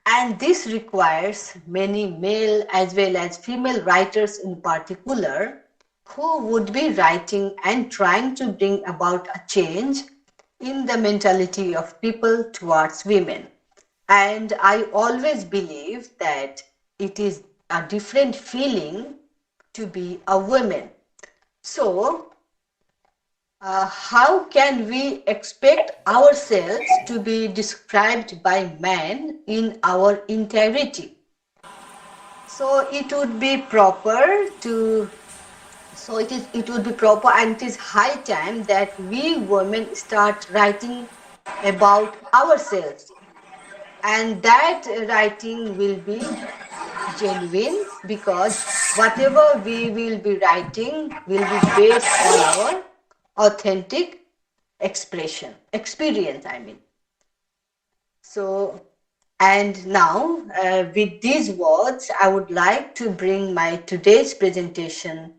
And this requires many male as well as female writers in particular who would be writing and trying to bring about a change in the mentality of people towards women. And I always believe that it is a different feeling to be a woman. So, how can we expect ourselves to be described by men in our integrity? So it would be proper to it would be proper, and it is high time that we women start writing about ourselves, and that writing will be genuine, because whatever we will be writing will be based on our authentic experience, I mean. So, and now with these words, I would like to bring my today's presentation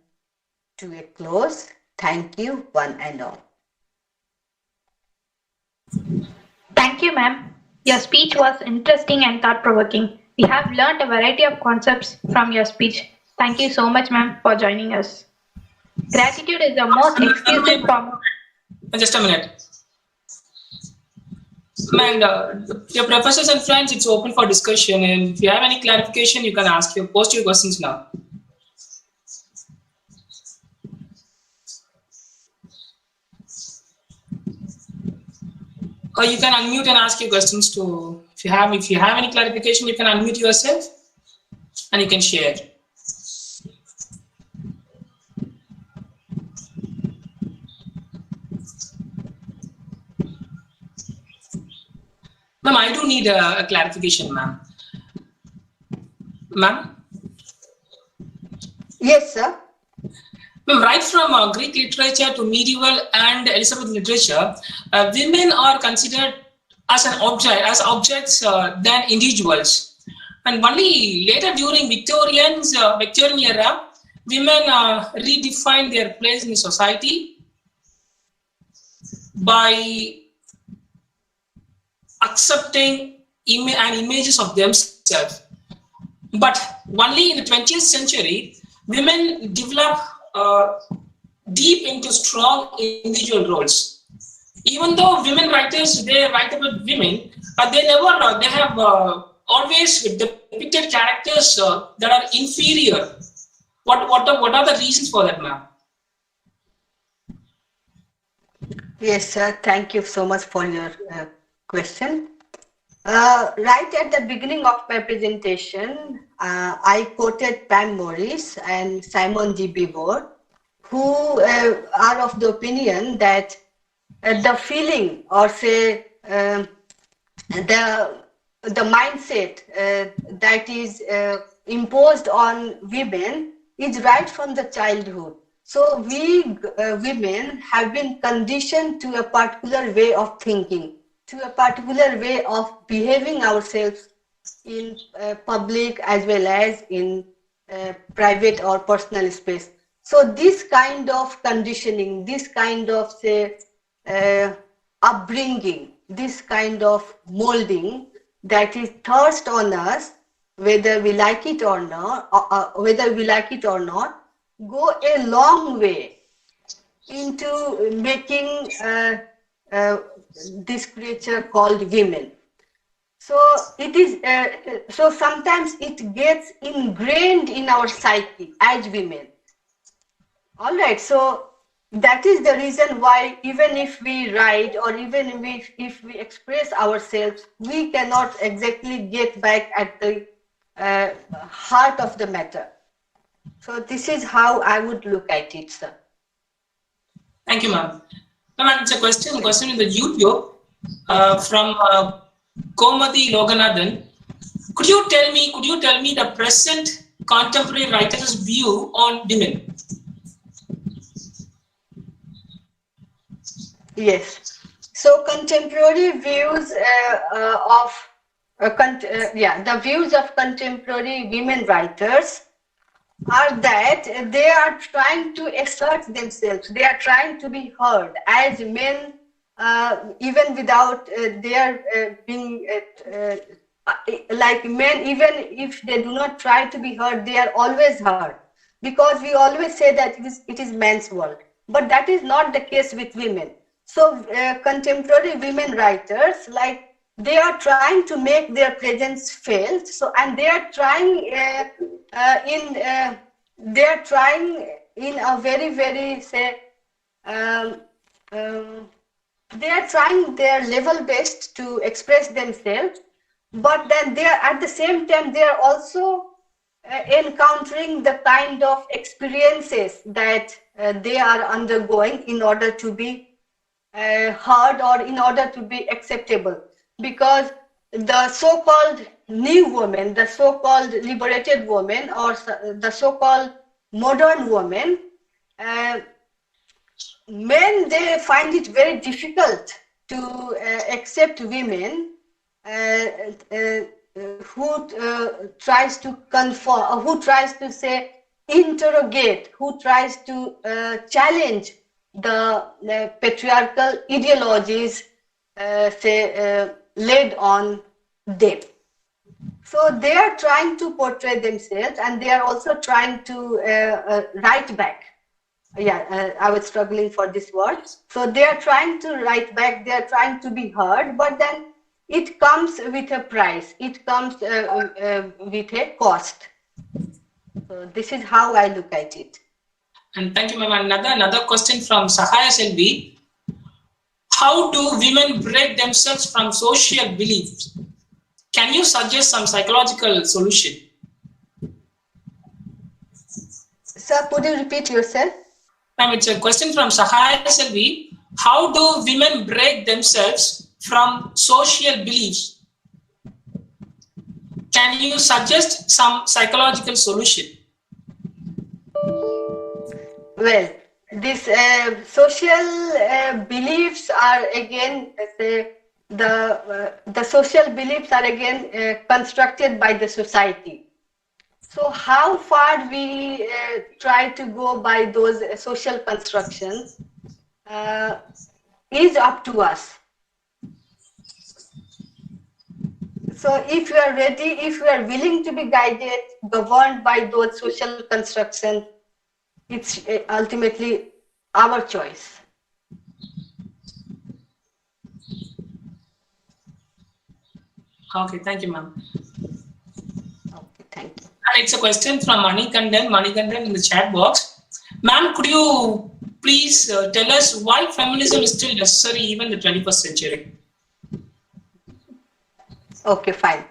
to a close. Thank you, one and all. Thank you, ma'am. Your speech was interesting and thought-provoking. We have learned a variety of concepts from your speech. Thank you so much, ma'am, for joining us. Gratitude is the most exclusive form of... Just a minute. And your professors and friends, it's open for discussion. And if you have any clarification, you can post your questions now. Or you can unmute and ask your questions too. If you have any clarification, you can unmute yourself and you can share. Ma'am, I do need a clarification, ma'am. Ma'am? Yes, sir. Ma'am, right from Greek literature to medieval and Elizabethan literature, women are considered as objects than individuals. And only later during Victorian era, women redefined their place in society by accepting images of themselves. But only in the 20th century, women develop deep into strong individual roles. Even though women writers, they write about women, they have always depicted characters that are inferior. What are the reasons for that, ma'am? Yes, sir. Thank you so much for your question. Right at the beginning of my presentation, I quoted Pam Morris and Simon de Beauvoir, who are of the opinion that the feeling, or say the mindset that is imposed on women is right from the childhood. So we women have been conditioned to a particular way of thinking, to a particular way of behaving ourselves in public as well as in private or personal space. So this kind of conditioning, this kind of, say, upbringing, this kind of molding that is thrust on us, whether we like it or not, go a long way into making this creature called women. So it is. So sometimes it gets ingrained in our psyche as women. All right. So that is the reason why, even if we write or even if we express ourselves, we cannot exactly get back at the heart of the matter. So this is how I would look at it, sir. Thank you, ma'am. Ma'am, it's a question in the YouTube from Komati Loganathan. Could you tell me the present contemporary writer's view on women? Yes. So contemporary views the views of contemporary women writers are that they are trying to assert themselves. They are trying to be heard as men, even without their being like men. Even if they do not try to be heard, they are always heard, because we always say that it is man's world. But that is not the case with women. So contemporary women writers, like, they are trying to make their presence felt. So, and they are trying in a very, very, say, um, um, they are trying their level best to express themselves, but then they are, at the same time, they are also encountering the kind of experiences that they are undergoing in order to be heard, or in order to be acceptable. Because the so-called new woman, the so-called liberated woman, or the so-called modern woman, uh, men, they find it very difficult to accept women who tries to conform, or who tries to, say, interrogate, who tries to challenge the patriarchal ideologies laid on them. So they are trying to portray themselves, and they are also trying to write back. I was struggling for this word. So they are trying to write back, they are trying to be heard, but then it comes with a price, it comes with a cost. So this is how I look at it. And thank you, ma'am. Another question from Sahaya Selvi. How do women break themselves from social beliefs? Can you suggest some psychological solution? Sir, could you repeat yourself? Ma'am, it's a question from Sahaya Selvi. How do women break themselves from social beliefs? Can you suggest some psychological solution? Well, these social beliefs are again, the social beliefs are again constructed by the society. So how far we try to go by those social constructions is up to us. So if you are ready, if you are willing to be guided, governed by those social constructions, it's ultimately our choice. Okay, thank you, ma'am. Okay, thank you. And it's a question from Manikandan in the chat box. Ma'am, could you please tell us why feminism is still necessary even in the 21st century? Okay, fine.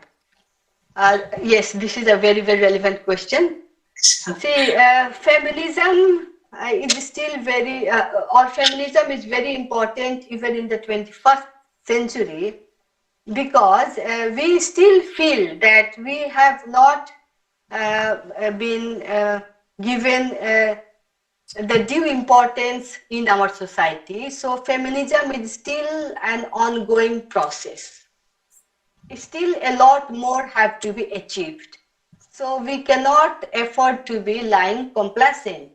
Yes, this is a very, very relevant question. See, feminism is still very, or feminism is very important even in the 21st century, because we still feel that we have not been given the due importance in our society. So feminism is still an ongoing process. Still a lot more have to be achieved. So we cannot afford to be lying complacent.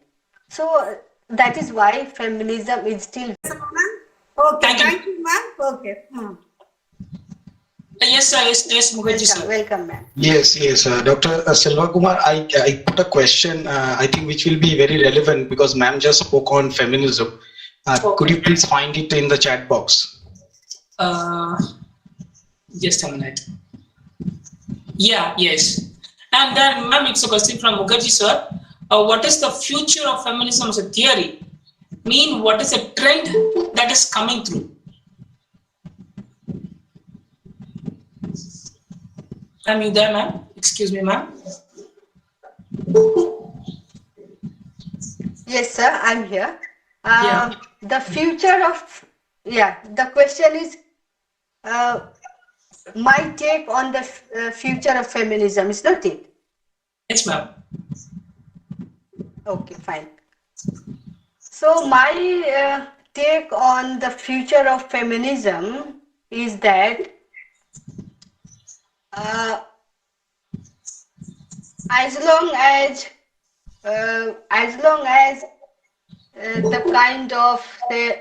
So that is why feminism is still. Okay, thank you, ma'am. Okay. Yes, sir. Yes, Mukherjee, sir. Welcome, ma'am. Yes. Dr. Selva Kumar, I put a question, I think, which will be very relevant because ma'am just spoke on feminism. Okay. Could you please find it in the chat box? Just a minute. Yeah, yes. And then, ma'am, it's a question from Mukherjee, sir. What is the future of feminism as a theory? What is a trend that is coming through? Are you there, ma'am? Excuse me, ma'am. Yes, sir, I'm here. The future of, the question is my take on the future of feminism, is not it? Yes, ma'am. Okay, fine. So my take on the future of feminism is that as long as the kind of the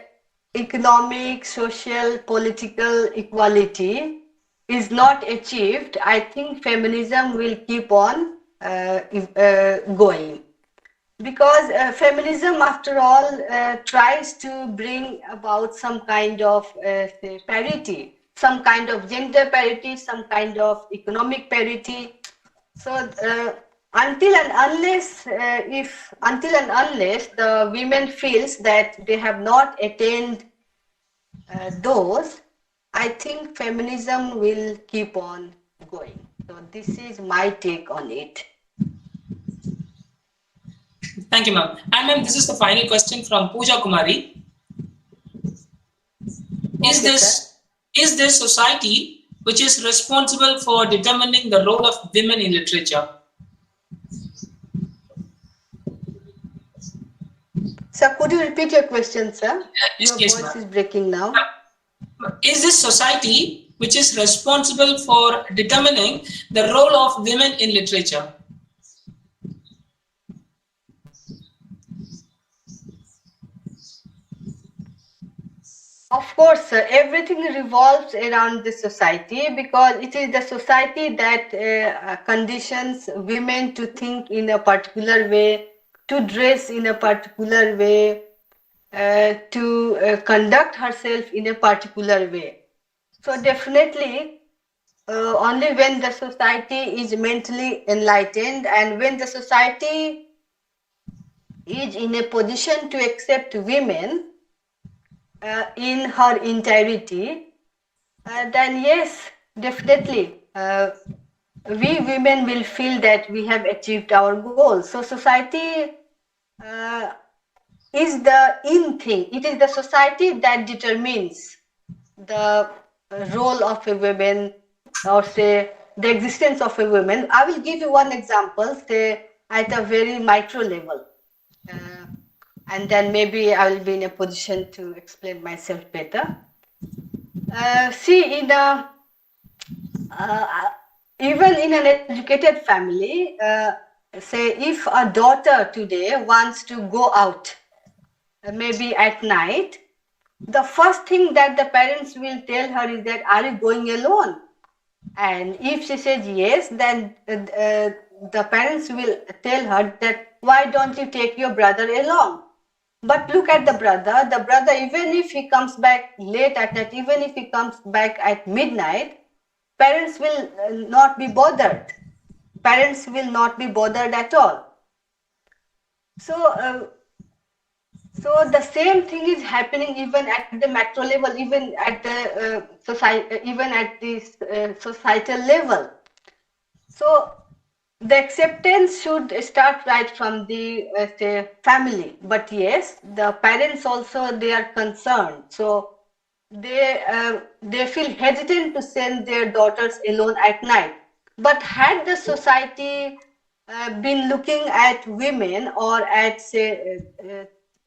economic, social, political equality is not achieved, I think feminism will keep on going. Because feminism, after all, tries to bring about some kind of say parity, some kind of gender parity, some kind of economic parity. So until and unless the women feels that they have not attained those, I think feminism will keep on going. So this is my take on it. Thank you, ma'am. And ma'am, this is the final question from Pooja Kumari. Is this society which is responsible for determining the role of women in literature? Sir, could you repeat your question, sir? Yes, Your voice is breaking now. Is this society which is responsible for determining the role of women in literature? Of course, sir, everything revolves around the society, because it is the society that conditions women to think in a particular way, to dress in a particular way, to conduct herself in a particular way. So definitely, only when the society is mentally enlightened and when the society is in a position to accept women in her entirety, then yes, definitely, we women will feel that we have achieved our goals. So society is the in thing. It is the society that determines the role of a woman, or say the existence of a woman. I will give you one example, say at a very micro level. And then maybe I will be in a position to explain myself better. See, even in an educated family, say if a daughter today wants to go out, maybe at night, the first thing that the parents will tell her is that, are you going alone? And if she says yes, then the parents will tell her that, why don't you take your brother along? But look at the brother, even if he comes back late at night, even if he comes back at midnight, parents will not be bothered. Parents will not be bothered at all. So the same thing is happening even at the macro level, even at the societal level. So the acceptance should start right from the say family. But yes, the parents also, they are concerned. So they feel hesitant to send their daughters alone at night. But had the society been looking at women or at say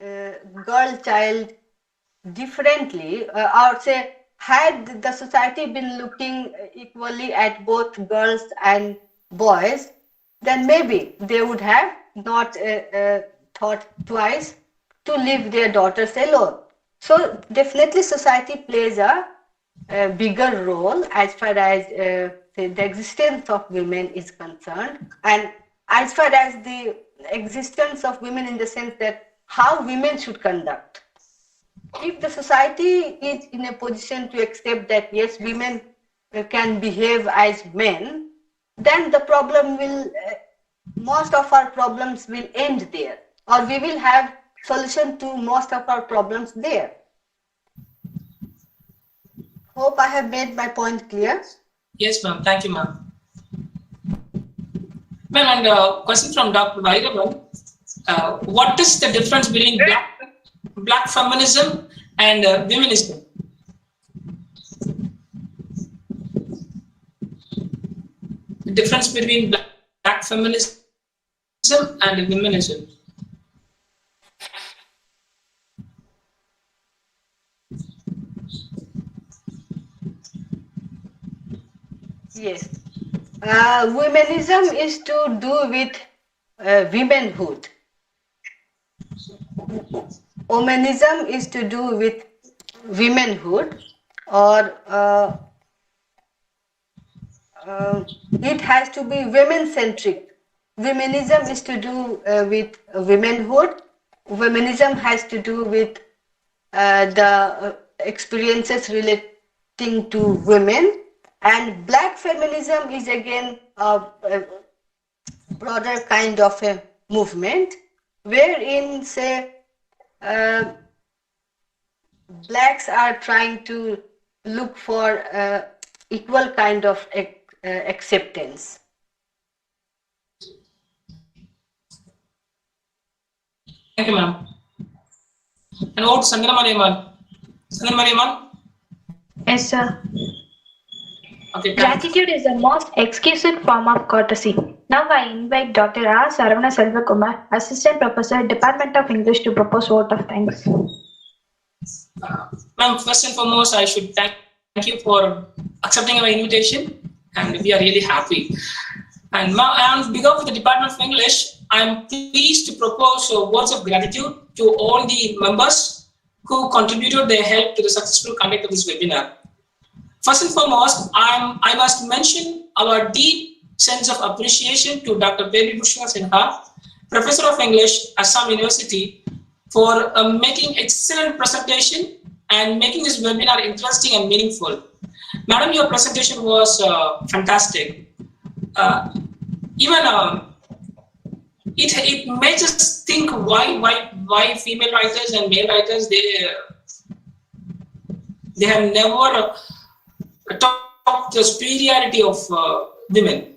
girl child differently, or say had the society been looking equally at both girls and boys, then maybe they would have not thought twice to leave their daughters alone. So definitely society plays a bigger role as far as the existence of women is concerned, and as far as the existence of women in the sense that how women should conduct. If the society is in a position to accept that yes, women can behave as men, then the problem will, most of our problems will end there, or we will have solution to most of our problems there. Hope I have made my point clear. Yes, ma'am. Thank you, ma'am. Ma'am, and question from Dr. Bhairavan. What is the difference between black feminism and feminism? The difference between black feminism and feminism. Yes. Womenism is to do with womanhood. Womanism is to do with womanhood, or it has to be women centric. Womenism is to do with womanhood. Womenism has to do with the experiences relating to women, and black feminism is again a broader kind of a movement wherein, say, uh, blacks are trying to look for equal kind of acceptance. Thank you, ma'am. And what Sandana Mariaman? Sandana Mariaman? Yes, sir. Okay, thanks. Gratitude is the most exquisite form of courtesy. Now I invite Dr. R. Saravana Selvakumar, Assistant Professor, Department of English, to propose vote of thanks. Ma'am, first and foremost, I should thank you for accepting our invitation, and we are really happy. And on behalf of the Department of English, I'm pleased to propose words of gratitude to all the members who contributed their help to the successful conduct of this webinar. First and foremost, I must mention our deep sense of appreciation to Dr.BABY SINHA, Professor of English, Assam University, for making excellent presentation and making this webinar interesting and meaningful. Madam, your presentation was fantastic. It made us think why female writers and male writers they have never talked the superiority of women,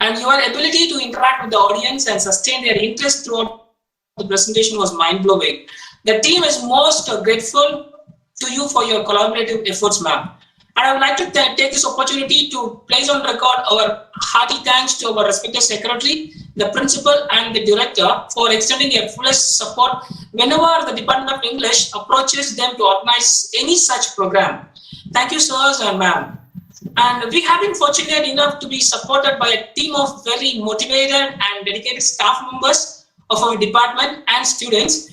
and your ability to interact with the audience and sustain their interest throughout the presentation was mind-blowing. The team is most grateful to you for your collaborative efforts, ma'am. And I would like to take this opportunity to place on record our hearty thanks to our respective secretary, the principal, and the director for extending their fullest support whenever the Department of English approaches them to organize any such program. Thank you, sirs and ma'am. And we have been fortunate enough to be supported by a team of very motivated and dedicated staff members of our department and students,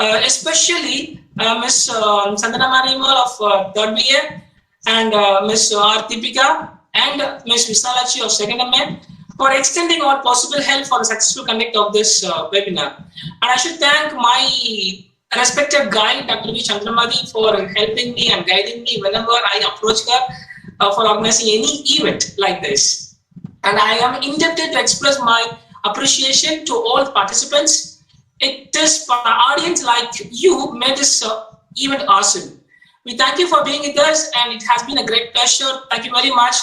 especially Ms. Sandana Marimal of 3rd BA, and Ms. R. Tipika and Ms. Visalachi of 2nd MA for extending all possible help for the successful conduct of this webinar. And I should thank my respected guide, Dr. V. Chandramadi, for helping me and guiding me whenever I approach her for organizing any event like this. And I am indebted to express my appreciation to all the participants. It is for an audience like you made this event awesome. We thank you for being with us, and it has been a great pleasure. Thank you very much.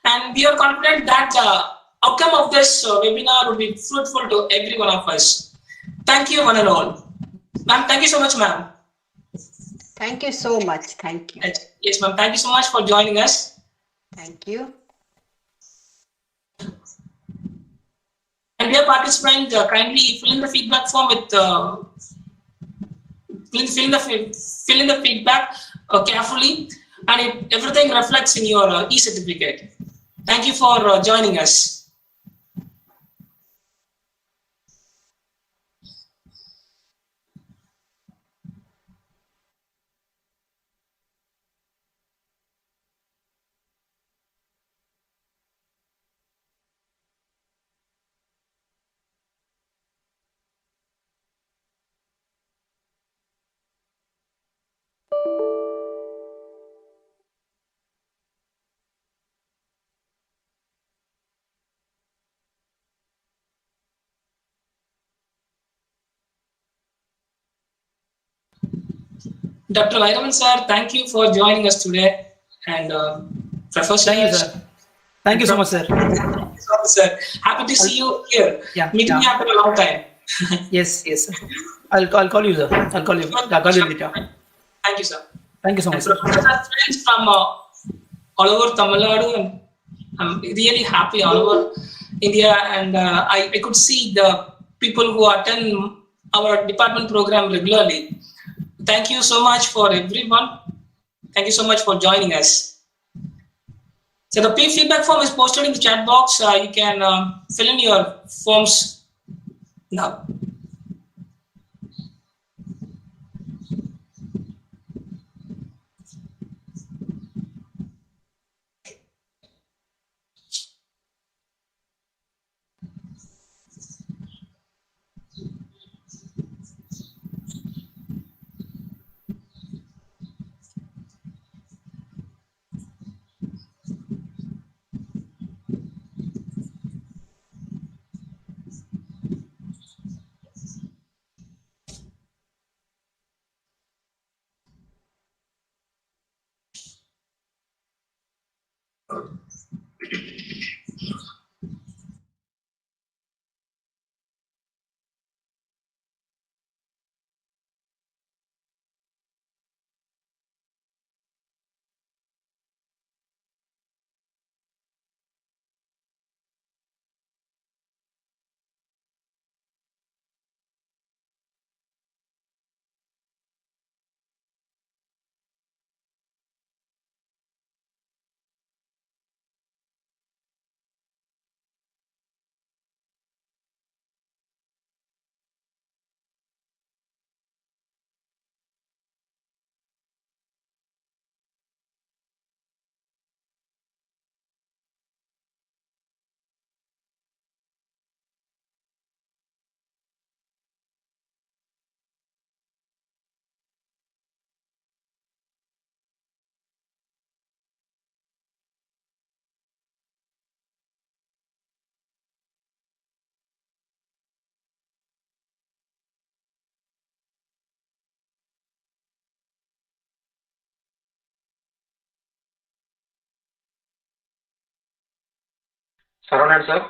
And we are confident that the outcome of this webinar will be fruitful to every one of us. Thank you, one and all. Ma'am, thank you so much, ma'am. Thank you so much. Thank you. Yes, ma'am. Thank you so much for joining us. Thank you. And dear participant, kindly fill in the feedback form with fill in the feedback carefully, and everything reflects in your e-certificate. Thank you for joining us. Dr. Vairavan sir, thank you for joining us today. And Professor. Thank you, sir. Thank you so much, sir. Sir, happy to see you here. Yeah, meeting you after a long time. Yes, sir. I'll call you, sir. I'll call you later. Thank you, sir. Thank you so much, sir. Friends from all over Tamil Nadu, and I'm really happy all over India, and I could see the people who attend our department program regularly. Thank you so much for everyone. Thank you so much for joining us. So the feedback form is posted in the chat box. You can fill in your forms now. Saranand sir.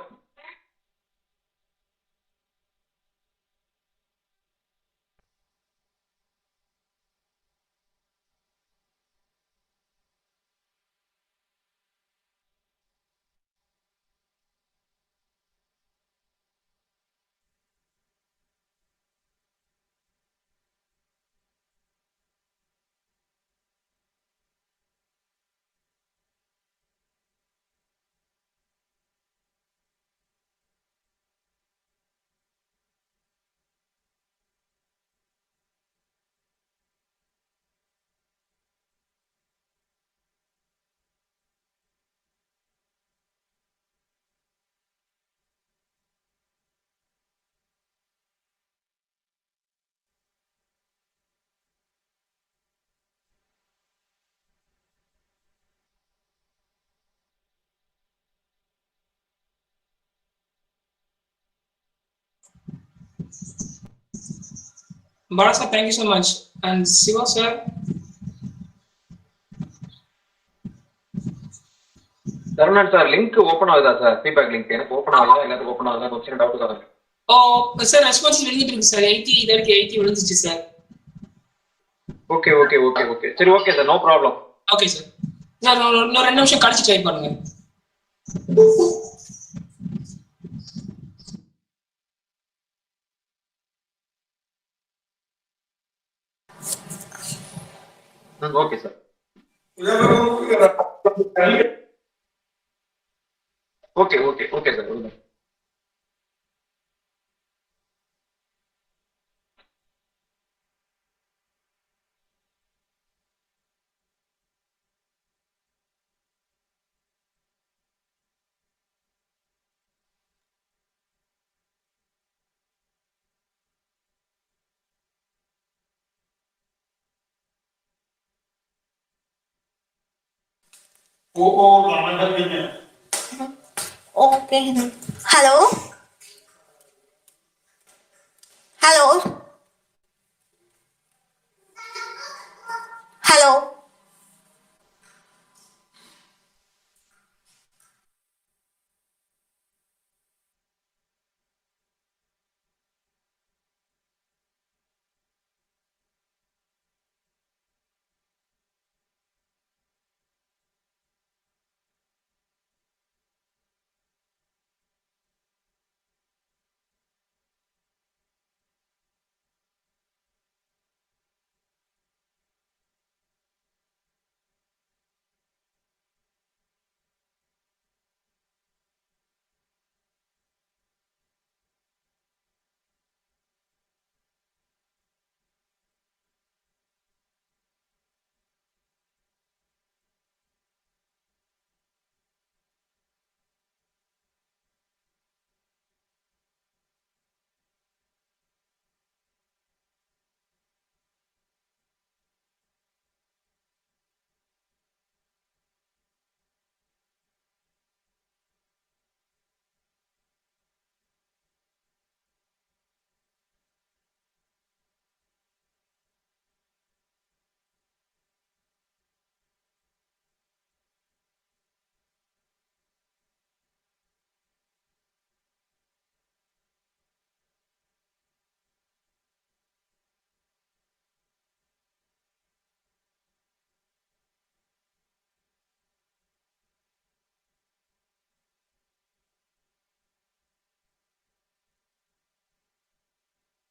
Bharat sir, thank you so much. And Siva sir. Saranand sir, link open ஆகுதா sir? feedback link எனக்கு open ஆகல, எல்லாத்துக்கும் open ஆகுதா? ஒரு சின்ன doubt தான். Sir response வெளியிட்டு இருக்கு சார். 80 இதற்கு 80 விழுந்துச்சு சார். ஓகே சரி, okay sir, no problem. Okay sir. Sir இன்னும் 2 நிமிஷம் கழிச்சு ட்ரை பண்ணுங்க. Okay sir. Okay sir. Okay. Hello.